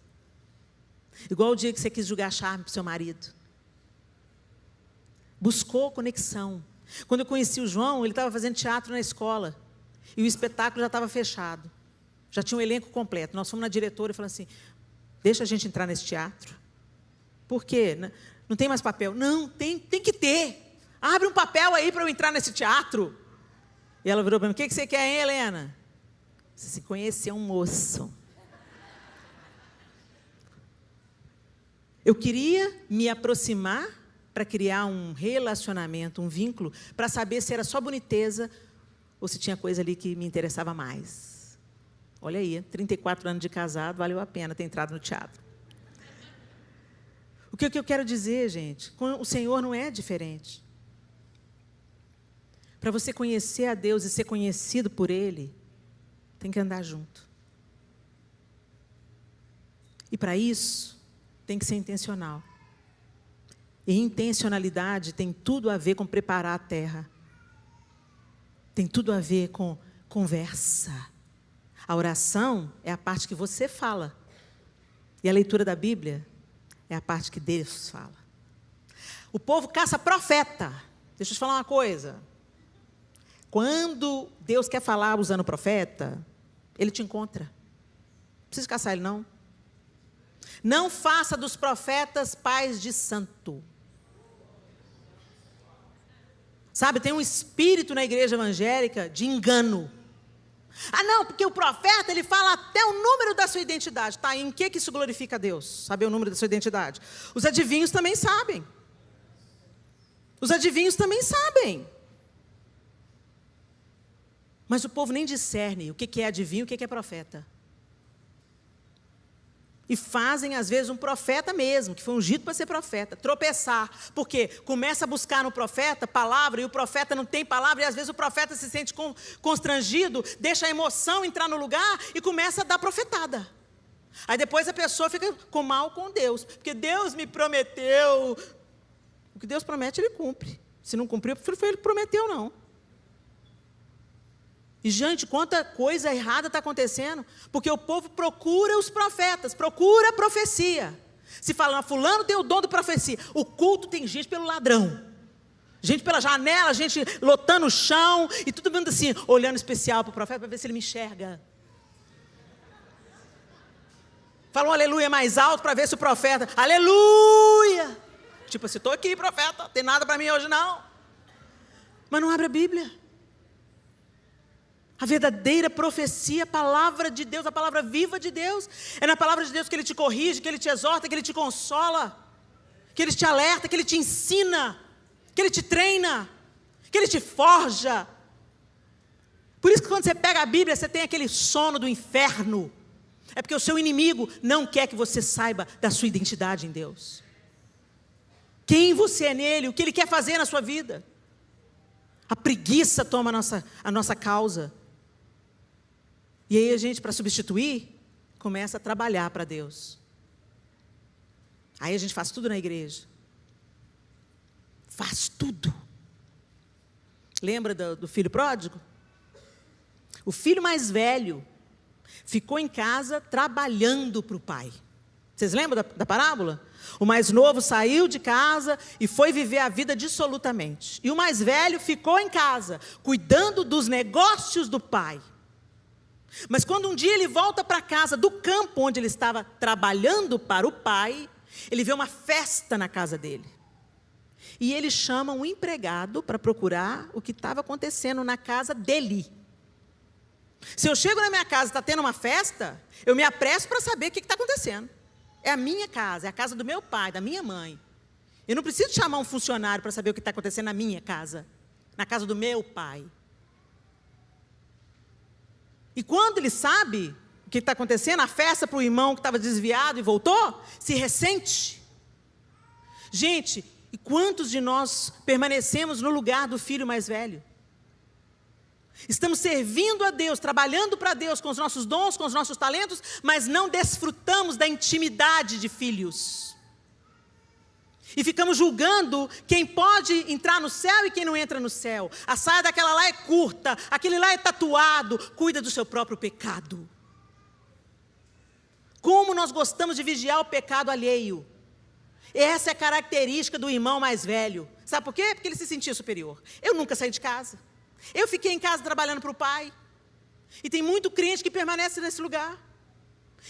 Igual o dia que você quis jogar charme para o seu marido. Buscou conexão. Quando eu conheci o João, ele estava fazendo teatro na escola. E o espetáculo já estava fechado. Já tinha um elenco completo. Nós fomos na diretora e falamos assim, deixa a gente entrar nesse teatro. Por quê? Não tem mais papel. Não, tem que ter. Abre um papel aí para eu entrar nesse teatro. E ela virou para mim, o que você quer, hein, Helena? Você se conhecer um moço. Eu queria me aproximar para criar um relacionamento, um vínculo, para saber se era só boniteza ou se tinha coisa ali que me interessava mais. Olha aí, 34 anos de casado, valeu a pena ter entrado no teatro. O que eu quero dizer, gente? Com o Senhor não é diferente. Para você conhecer a Deus e ser conhecido por Ele, tem que andar junto. E para isso, tem que ser intencional. E intencionalidade tem tudo a ver com preparar a terra. Tem tudo a ver com conversa. A oração é a parte que você fala. E a leitura da Bíblia é a parte que Deus fala. O povo caça profeta. Deixa eu te falar uma coisa. Quando Deus quer falar usando profeta, Ele te encontra. Não precisa caçar Ele, não. Não faça dos profetas pais de santo. Sabe, tem um espírito na igreja evangélica de engano. Ah, não, porque o profeta, ele fala até o número da sua identidade. Tá, em que isso glorifica a Deus? Saber o número da sua identidade. Os adivinhos também sabem. Os adivinhos também sabem. Mas o povo nem discerne o que é adivinho e o que é profeta. E fazem, às vezes, um profeta mesmo, que foi ungido para ser profeta, tropeçar. Porque começa a buscar no profeta palavra, e o profeta não tem palavra, e às vezes o profeta se sente constrangido, deixa a emoção entrar no lugar e começa a dar profetada. Aí depois a pessoa fica com mal com Deus, porque Deus me prometeu. O que Deus promete, Ele cumpre. Se não cumpriu, não foi Ele que prometeu, não. E, gente, quanta coisa errada está acontecendo, porque o povo procura os profetas, procura a profecia. Se fala, fulano tem o dom de profecia. O culto tem gente pelo ladrão. Gente pela janela, gente lotando o chão, e todo mundo assim, olhando especial para o profeta, para ver se ele me enxerga. Fala um aleluia mais alto para ver se o profeta, aleluia! Tipo assim, estou aqui, profeta, não tem nada para mim hoje não. Mas não abre a Bíblia. A verdadeira profecia, a palavra de Deus, a palavra viva de Deus. É na palavra de Deus que Ele te corrige, que Ele te exorta, que Ele te consola, que Ele te alerta, que Ele te ensina, que Ele te treina, que Ele te forja. Por isso que quando você pega a Bíblia, você tem aquele sono do inferno. É porque o seu inimigo não quer que você saiba da sua identidade em Deus. Quem você é nele, o que Ele quer fazer na sua vida. A preguiça toma a nossa causa. E aí a gente, para substituir, começa a trabalhar para Deus. Aí a gente faz tudo na igreja. Faz tudo. Lembra do filho pródigo? O filho mais velho ficou em casa trabalhando para o pai. Vocês lembram da parábola? O mais novo saiu de casa e foi viver a vida dissolutamente. E o mais velho ficou em casa, cuidando dos negócios do pai. Mas quando um dia ele volta para casa do campo onde ele estava trabalhando para o pai, ele vê uma festa na casa dele. E ele chama um empregado para procurar o que estava acontecendo na casa dele. Se eu chego na minha casa e está tendo uma festa, eu me apresso para saber o que está acontecendo. É a minha casa, é a casa do meu pai, da minha mãe. Eu não preciso chamar um funcionário para saber o que está acontecendo na minha casa, na casa do meu pai. E quando ele sabe o que está acontecendo, a festa para o irmão que estava desviado e voltou, se ressente. Gente, e quantos de nós permanecemos no lugar do filho mais velho? Estamos servindo a Deus, trabalhando para Deus com os nossos dons, com os nossos talentos, mas não desfrutamos da intimidade de filhos. E ficamos julgando quem pode entrar no céu e quem não entra no céu. A saia daquela lá é curta, aquele lá é tatuado, cuida do seu próprio pecado. Como nós gostamos de vigiar o pecado alheio. Essa é a característica do irmão mais velho. Sabe por quê? Porque ele se sentia superior. Eu nunca saí de casa. Eu fiquei em casa trabalhando para o pai. E tem muito crente que permanece nesse lugar.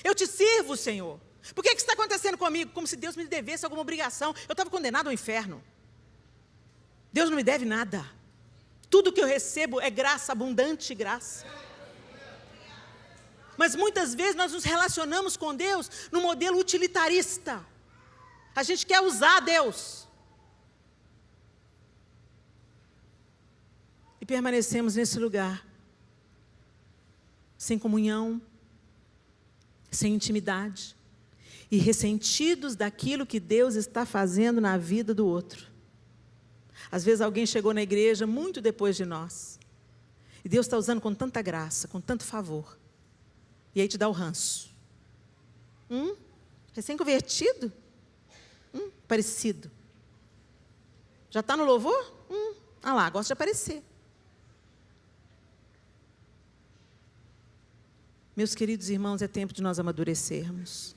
Eu te sirvo, Senhor. Por que está acontecendo comigo? Como se Deus me devesse alguma obrigação. Eu estava condenado ao inferno. Deus não me deve nada. Tudo que eu recebo é graça, abundante graça. Mas muitas vezes nós nos relacionamos com Deus no modelo utilitarista. A gente quer usar Deus. E permanecemos nesse lugar. Sem comunhão, sem intimidade. E ressentidos daquilo que Deus está fazendo na vida do outro. Às vezes alguém chegou na igreja muito depois de nós. E Deus está usando com tanta graça, com tanto favor. E aí te dá o ranço. Recém-convertido? Parecido. Já está no louvor? Ah lá, gosta de aparecer. Meus queridos irmãos, é tempo de nós amadurecermos.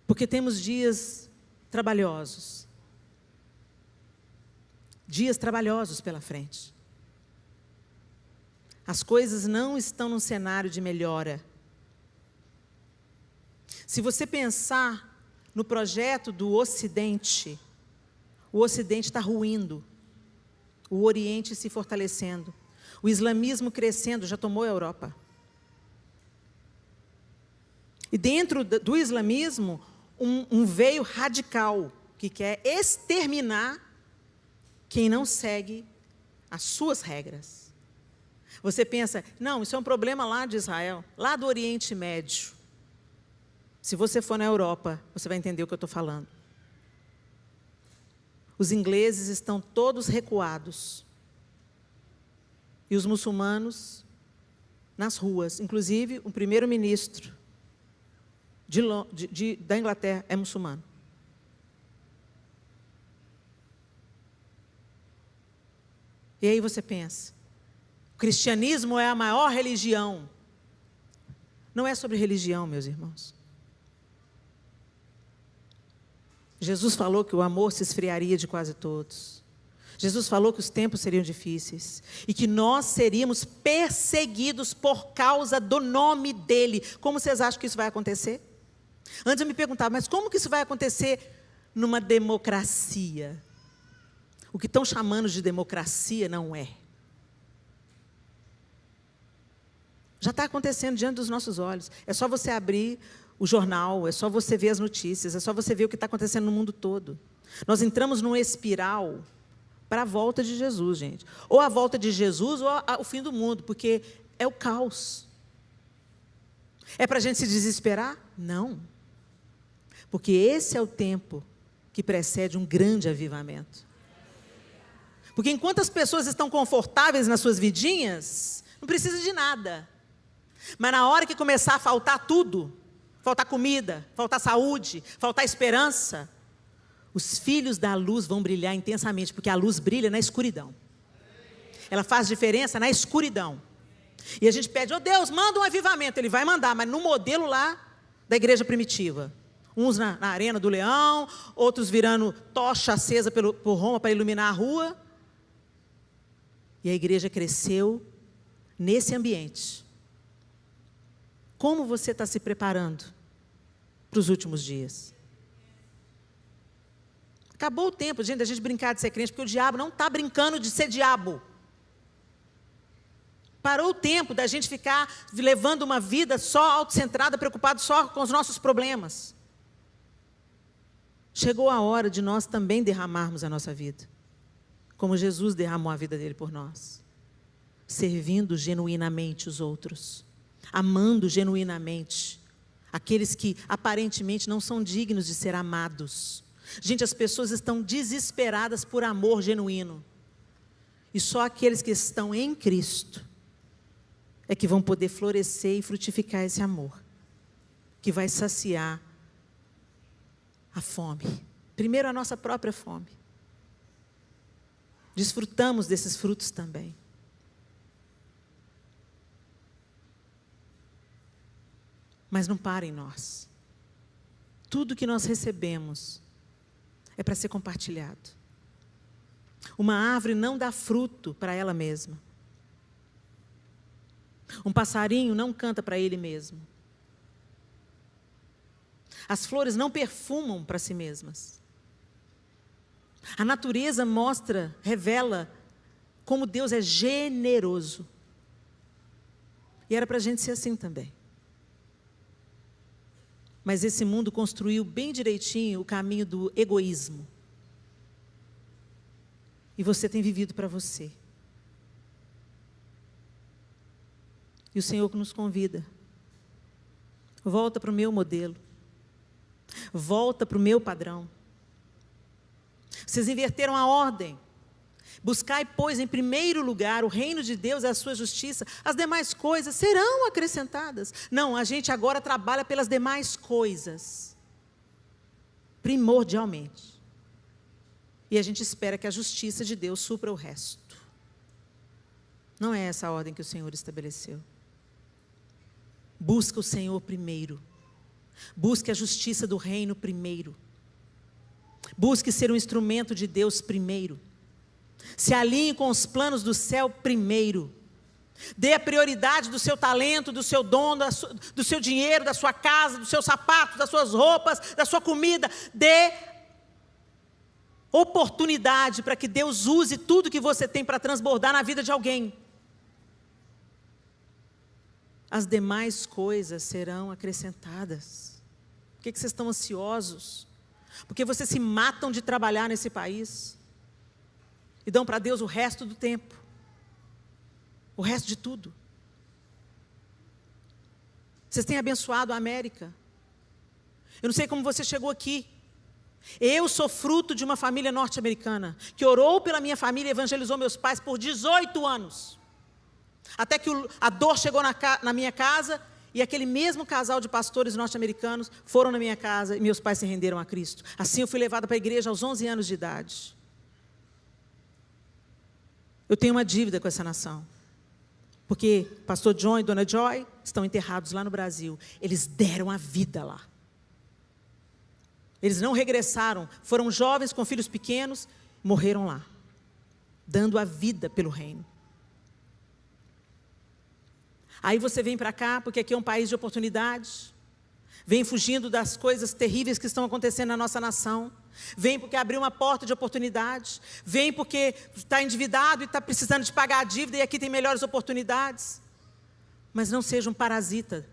Porque temos dias trabalhosos. Dias trabalhosos pela frente. As coisas não estão num cenário de melhora. Se você pensar no projeto do Ocidente, o Ocidente está ruindo, o Oriente se fortalecendo, o islamismo crescendo, já tomou a Europa. E dentro do islamismo, um veio radical, que quer exterminar quem não segue as suas regras. Você pensa, não, isso é um problema lá de Israel, lá do Oriente Médio. Se você for na Europa, você vai entender o que eu estou falando. Os ingleses estão todos recuados. E os muçulmanos nas ruas. Inclusive, o primeiro-ministro da Inglaterra é muçulmano. E aí você pensa, o cristianismo é a maior religião. Não é sobre religião, meus irmãos. Jesus falou que o amor se esfriaria de quase todos. Jesus falou que os tempos seriam difíceis e que nós seríamos perseguidos por causa do nome dele. Como vocês acham que isso vai acontecer? Antes eu me perguntava, mas como que isso vai acontecer numa democracia? O que estão chamando de democracia não é. Já está acontecendo diante dos nossos olhos. É só você abrir o jornal, é só você ver as notícias, é só você ver o que está acontecendo no mundo todo. Nós entramos numa espiral para a volta de Jesus, gente. Ou a volta de Jesus ou o fim do mundo, porque é o caos. É para a gente se desesperar? Não. Porque esse é o tempo que precede um grande avivamento. Porque enquanto as pessoas estão confortáveis nas suas vidinhas, não precisa de nada. Mas na hora que começar a faltar tudo, faltar comida, faltar saúde, faltar esperança, os filhos da luz vão brilhar intensamente, porque a luz brilha na escuridão. Ela faz diferença na escuridão. E a gente pede, oh Deus, manda um avivamento. Ele vai mandar, mas no modelo lá da igreja primitiva. Uns na Arena do Leão, outros virando tocha acesa por Roma para iluminar a rua. E a igreja cresceu nesse ambiente. Como você está se preparando para os últimos dias? Acabou o tempo, gente, da gente brincar de ser crente, porque o diabo não está brincando de ser diabo. Parou o tempo da gente ficar levando uma vida só autocentrada, preocupado só com os nossos problemas. Chegou a hora de nós também derramarmos a nossa vida, como Jesus derramou a vida dele por nós, servindo genuinamente os outros, amando genuinamente aqueles que aparentemente não são dignos de ser amados. Gente, as pessoas estão desesperadas por amor genuíno, e só aqueles que estão em Cristo é que vão poder florescer e frutificar esse amor, que vai saciar a fome, primeiro a nossa própria fome. Desfrutamos desses frutos também. Mas não para em nós. Tudo que nós recebemos é para ser compartilhado. Uma árvore não dá fruto para ela mesma. Um passarinho não canta para ele mesmo. As flores não perfumam para si mesmas. A natureza mostra, revela como Deus é generoso. E era para a gente ser assim também. Mas esse mundo construiu bem direitinho o caminho do egoísmo. E você tem vivido para você. E o Senhor nos convida. Volta para o meu modelo. Volta para o meu padrão. Vocês inverteram a ordem. Buscai, pois, em primeiro lugar o reino de Deus e a sua justiça. As demais coisas serão acrescentadas. Não, a gente agora trabalha pelas demais coisas. Primordialmente. E a gente espera que a justiça de Deus supra o resto. Não é essa a ordem que o Senhor estabeleceu. Busca o Senhor primeiro. Busque a justiça do reino primeiro. Busque ser um instrumento de Deus primeiro. Se alinhe com os planos do céu primeiro. Dê a prioridade do seu talento, do seu dom, do seu dinheiro, da sua casa, dos seus sapatos, das suas roupas, da sua comida. Dê oportunidade para que Deus use tudo que você tem para transbordar na vida de alguém. As demais coisas serão acrescentadas. Por que vocês estão ansiosos? Porque vocês se matam de trabalhar nesse país e dão para Deus o resto do tempo, o resto de tudo. Vocês têm abençoado a América. Eu não sei como você chegou aqui. Eu sou fruto de uma família norte-americana que orou pela minha família e evangelizou meus pais por 18 anos. Até que a dor chegou na minha casa e aquele mesmo casal de pastores norte-americanos foram na minha casa e meus pais se renderam a Cristo. Assim eu fui levada para a igreja aos 11 anos de idade. Eu tenho uma dívida com essa nação. Porque pastor John e dona Joy estão enterrados lá no Brasil. Eles deram a vida lá. Eles não regressaram, foram jovens com filhos pequenos, morreram lá, dando a vida pelo reino. Aí você vem para cá, porque aqui é um país de oportunidades, vem fugindo das coisas terríveis que estão acontecendo na nossa nação, vem porque abriu uma porta de oportunidade, vem porque está endividado e está precisando de pagar a dívida e aqui tem melhores oportunidades. Mas não seja um parasita,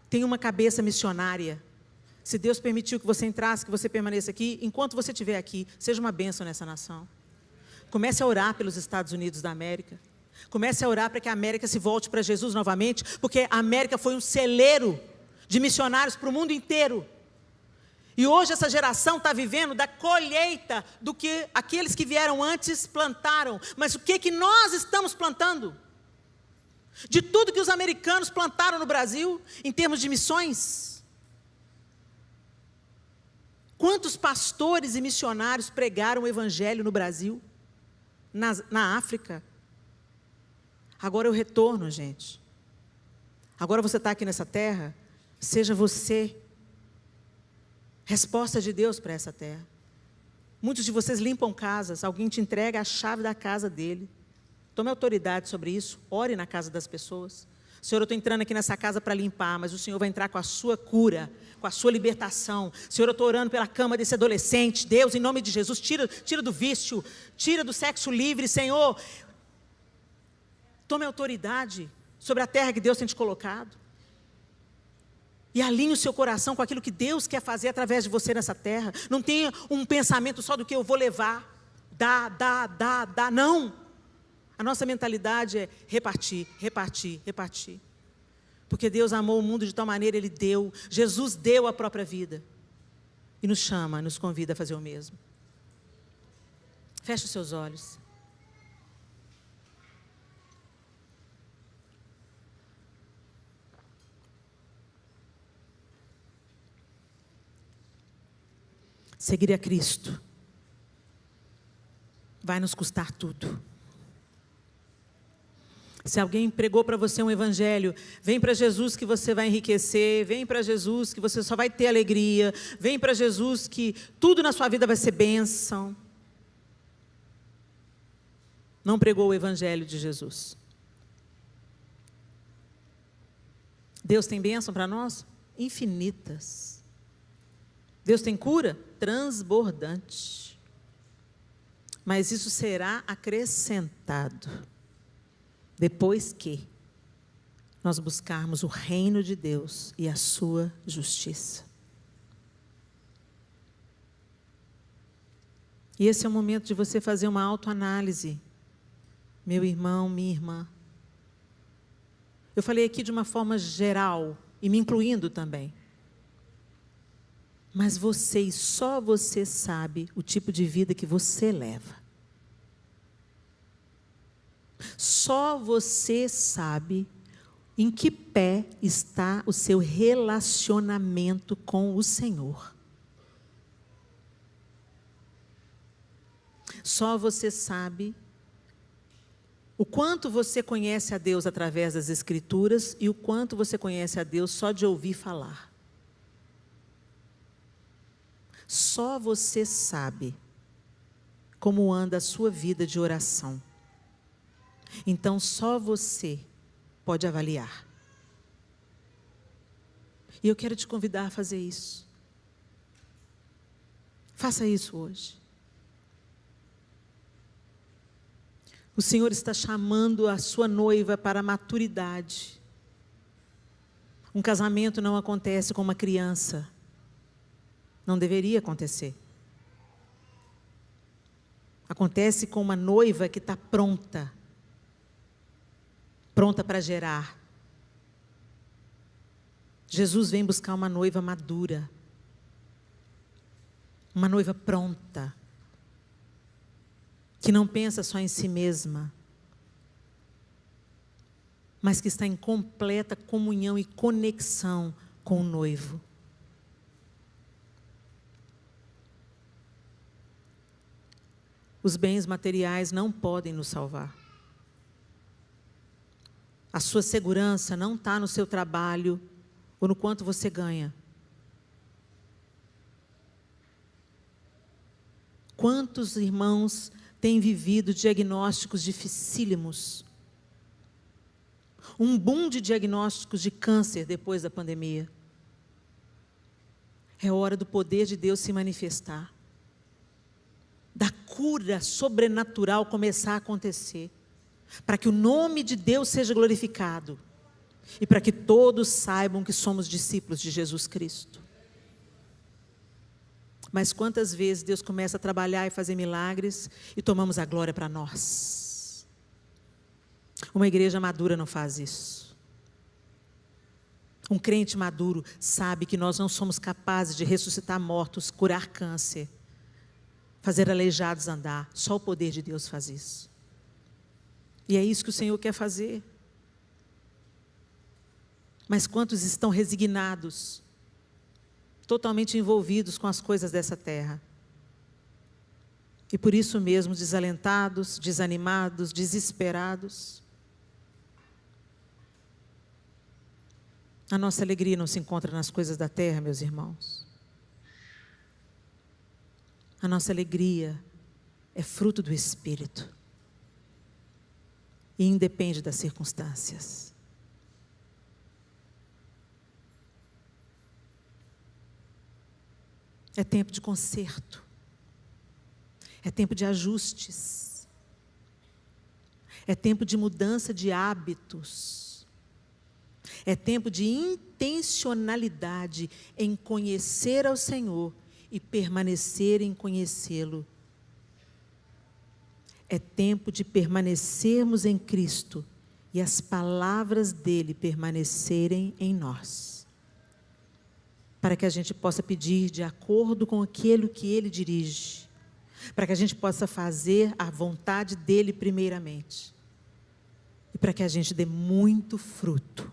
tenha uma cabeça missionária. Se Deus permitiu que você entrasse, que você permaneça aqui, enquanto você estiver aqui, seja uma bênção nessa nação. Comece a orar pelos Estados Unidos da América. Comece a orar para que a América se volte para Jesus novamente, porque a América foi um celeiro de missionários para o mundo inteiro. E hoje essa geração está vivendo da colheita do que aqueles que vieram antes plantaram. Mas o que nós estamos plantando? De tudo que os americanos plantaram no Brasil, em termos de missões. Quantos pastores e missionários pregaram o evangelho no Brasil? Na África? Agora eu retorno, gente. Agora você está aqui nessa terra, seja você resposta de Deus para essa terra. Muitos de vocês limpam casas, alguém te entrega a chave da casa dele. Tome autoridade sobre isso, ore na casa das pessoas. Senhor, eu estou entrando aqui nessa casa para limpar, mas o Senhor vai entrar com a sua cura, com a sua libertação. Senhor, eu estou orando pela cama desse adolescente. Deus, em nome de Jesus, tira do vício, tira do sexo livre, Senhor. Tome autoridade sobre a terra que Deus tem te colocado. E alinhe o seu coração com aquilo que Deus quer fazer através de você nessa terra. Não tenha um pensamento só do que eu vou levar. Dá, não. A nossa mentalidade é repartir, repartir, repartir. Porque Deus amou o mundo de tal maneira, Ele deu. Jesus deu a própria vida. E nos chama, nos convida a fazer o mesmo. Feche os seus olhos. Seguir a Cristo vai nos custar tudo. Se alguém pregou para você um evangelho, vem para Jesus que você vai enriquecer, vem para Jesus que você só vai ter alegria, vem para Jesus que tudo na sua vida vai ser bênção. Não pregou o evangelho de Jesus. Deus tem bênção para nós? Infinitas. Deus tem cura? Transbordante. Mas isso será acrescentado depois que nós buscarmos o reino de Deus e a sua justiça. E esse é o momento de você fazer uma autoanálise, meu irmão, minha irmã. Eu falei aqui de uma forma geral e me incluindo também. Mas você e só você sabe o tipo de vida que você leva. Só você sabe em que pé está o seu relacionamento com o Senhor. Só você sabe O quanto você conhece a Deus através das Escrituras e o quanto você conhece a Deus só de ouvir falar. Só você sabe como anda a sua vida de oração. Então, só você pode avaliar. E eu quero te convidar a fazer isso. Faça isso hoje. O Senhor está chamando a sua noiva para a maturidade. Um casamento não acontece com uma criança. Não deveria acontecer. Acontece com uma noiva que está pronta. Pronta para gerar. Jesus vem buscar uma noiva madura. Uma noiva pronta. Que não pensa só em si mesma, mas que está em completa comunhão e conexão com o noivo. Os bens materiais não podem nos salvar. A sua segurança não está no seu trabalho ou no quanto você ganha. Quantos irmãos têm vivido diagnósticos dificílimos? Um boom de diagnósticos de câncer depois da pandemia. É hora do poder de Deus se manifestar. Da cura sobrenatural começar a acontecer. Para que o nome de Deus seja glorificado. E para que todos saibam que somos discípulos de Jesus Cristo. Mas quantas vezes Deus começa a trabalhar e fazer milagres e tomamos a glória para nós? Uma igreja madura não faz isso. Um crente maduro sabe que nós não somos capazes de ressuscitar mortos, curar câncer, fazer aleijados andar. Só o poder de Deus faz isso. E é isso que o Senhor quer fazer. Mas quantos estão resignados? Totalmente envolvidos com as coisas dessa terra. E por isso mesmo desalentados, desanimados, desesperados. A nossa alegria não se encontra nas coisas da terra, meus irmãos. A nossa alegria é fruto do Espírito. E independe das circunstâncias. É tempo de conserto. É tempo de ajustes. É tempo de mudança de hábitos. É tempo de intencionalidade em conhecer ao Senhor e permanecer em conhecê-lo. É tempo de permanecermos em Cristo e as palavras dele permanecerem em nós. Para que a gente possa pedir de acordo com aquilo que ele dirige. Para que a gente possa fazer a vontade dele primeiramente. E para que a gente dê muito fruto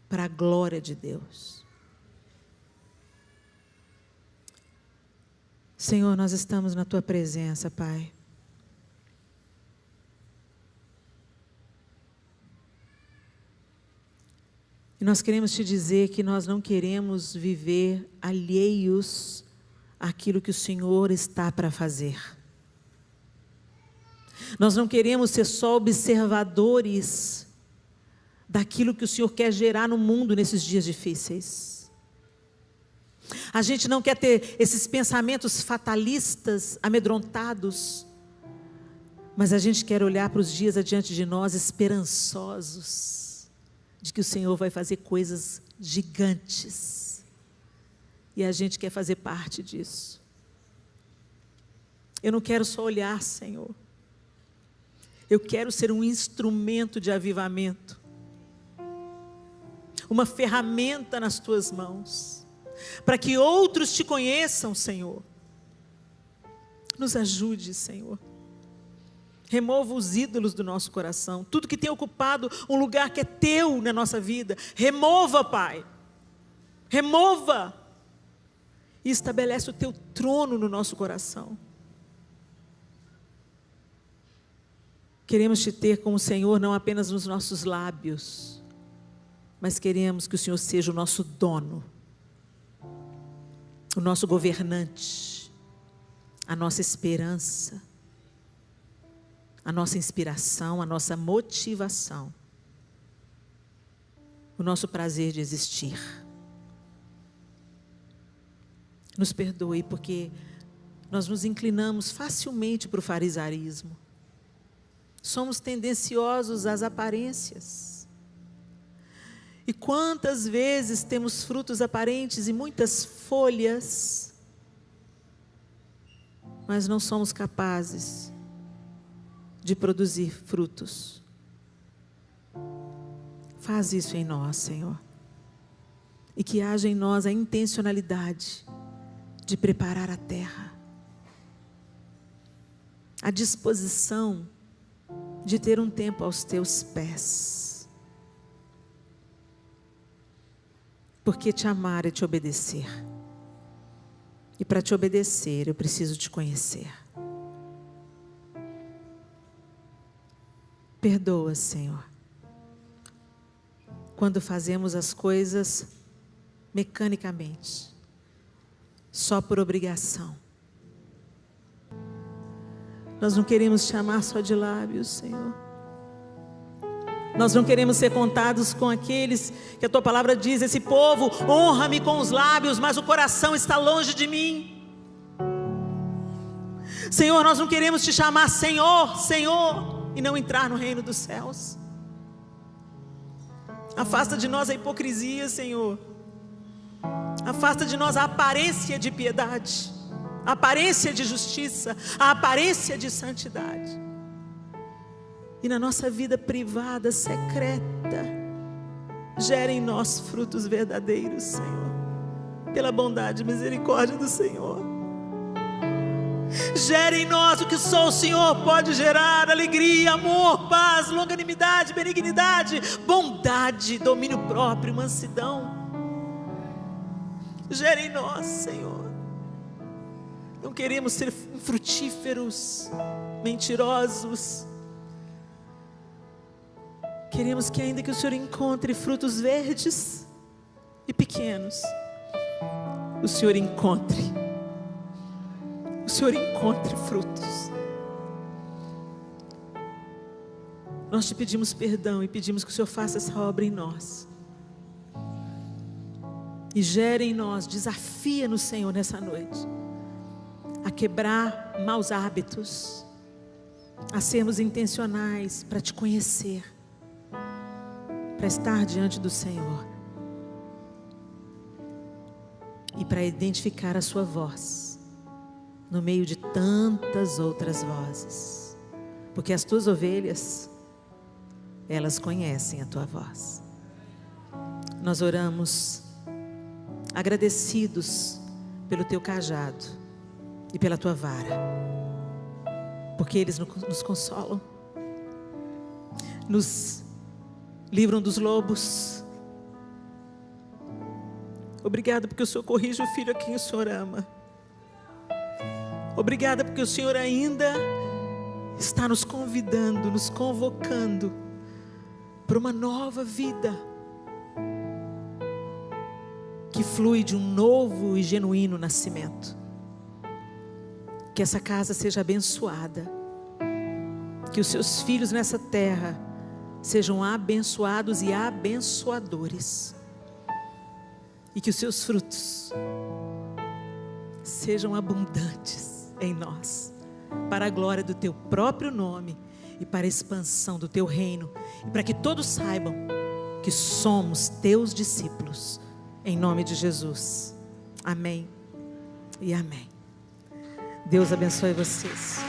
para a glória de Deus. Senhor, nós estamos na tua presença, Pai. E nós queremos te dizer que nós não queremos viver alheios àquilo que o Senhor está para fazer. Nós não queremos ser só observadores daquilo que o Senhor quer gerar no mundo nesses dias difíceis. A gente não quer ter esses pensamentos fatalistas, amedrontados, mas a gente quer olhar para os dias adiante de nós esperançosos, de que o Senhor vai fazer coisas gigantes. E a gente quer fazer parte disso. Eu não quero só olhar, Senhor. Eu quero ser um instrumento de avivamento. Uma ferramenta nas tuas mãos. Para que outros te conheçam, Senhor. Nos ajude, Senhor. Remova os ídolos do nosso coração. Tudo que tem ocupado um lugar que é teu na nossa vida. Remova, Pai. Remova. E estabelece o teu trono no nosso coração. Queremos te ter como Senhor não apenas nos nossos lábios, mas queremos que o Senhor seja o nosso dono, o nosso governante, a nossa esperança, a nossa inspiração, a nossa motivação, o nosso prazer de existir. Nos perdoe porque nós nos inclinamos facilmente para o farisaísmo. Somos tendenciosos às aparências. E quantas vezes temos frutos aparentes e muitas folhas, mas não somos capazes de produzir frutos. Faz isso em nós, Senhor. E que haja em nós a intencionalidade de preparar a terra, a disposição de ter um tempo aos teus pés. Porque te amar é te obedecer. E para te obedecer, eu preciso te conhecer. Perdoa, Senhor, quando fazemos as coisas mecanicamente, só por obrigação. Nós não queremos te amar só de lábios, Senhor. Nós não queremos ser contados com aqueles que a tua palavra diz: esse povo honra-me com os lábios, mas o coração está longe de mim. Senhor, nós não queremos te chamar Senhor, Senhor, e não entrar no reino dos céus. Afasta de nós a hipocrisia, Senhor. Afasta de nós a aparência de piedade, a aparência de justiça, a aparência de santidade. E na nossa vida privada, secreta, gera em nós frutos verdadeiros, Senhor, pela bondade e misericórdia do Senhor. Gera em nós o que só o Senhor pode gerar: alegria, amor, paz, longanimidade, benignidade, bondade, domínio próprio, mansidão. Gera em nós, Senhor. Não queremos ser infrutíferos, mentirosos. Queremos que, ainda que o Senhor encontre frutos verdes e pequenos, o Senhor encontre frutos. Nós te pedimos perdão e pedimos que o Senhor faça essa obra em nós. E gere em nós, desafia-nos, Senhor, nessa noite, a quebrar maus hábitos, a sermos intencionais para te conhecer, para estar diante do Senhor e para identificar a sua voz no meio de tantas outras vozes, porque as tuas ovelhas, elas conhecem a tua voz. Nós oramos agradecidos pelo teu cajado e pela tua vara, porque eles nos consolam, nos livram dos lobos. Obrigada porque o Senhor corrige o filho a quem o Senhor ama. Obrigada porque o Senhor ainda está nos convidando, nos convocando para uma nova vida que flui de um novo e genuíno nascimento. Que essa casa seja abençoada, que os seus filhos nessa terra sejam abençoados e abençoadores, e que os seus frutos sejam abundantes em nós, para a glória do teu próprio nome e para a expansão do teu reino, e para que todos saibam que somos teus discípulos, em nome de Jesus. Amém e amém. Deus abençoe vocês.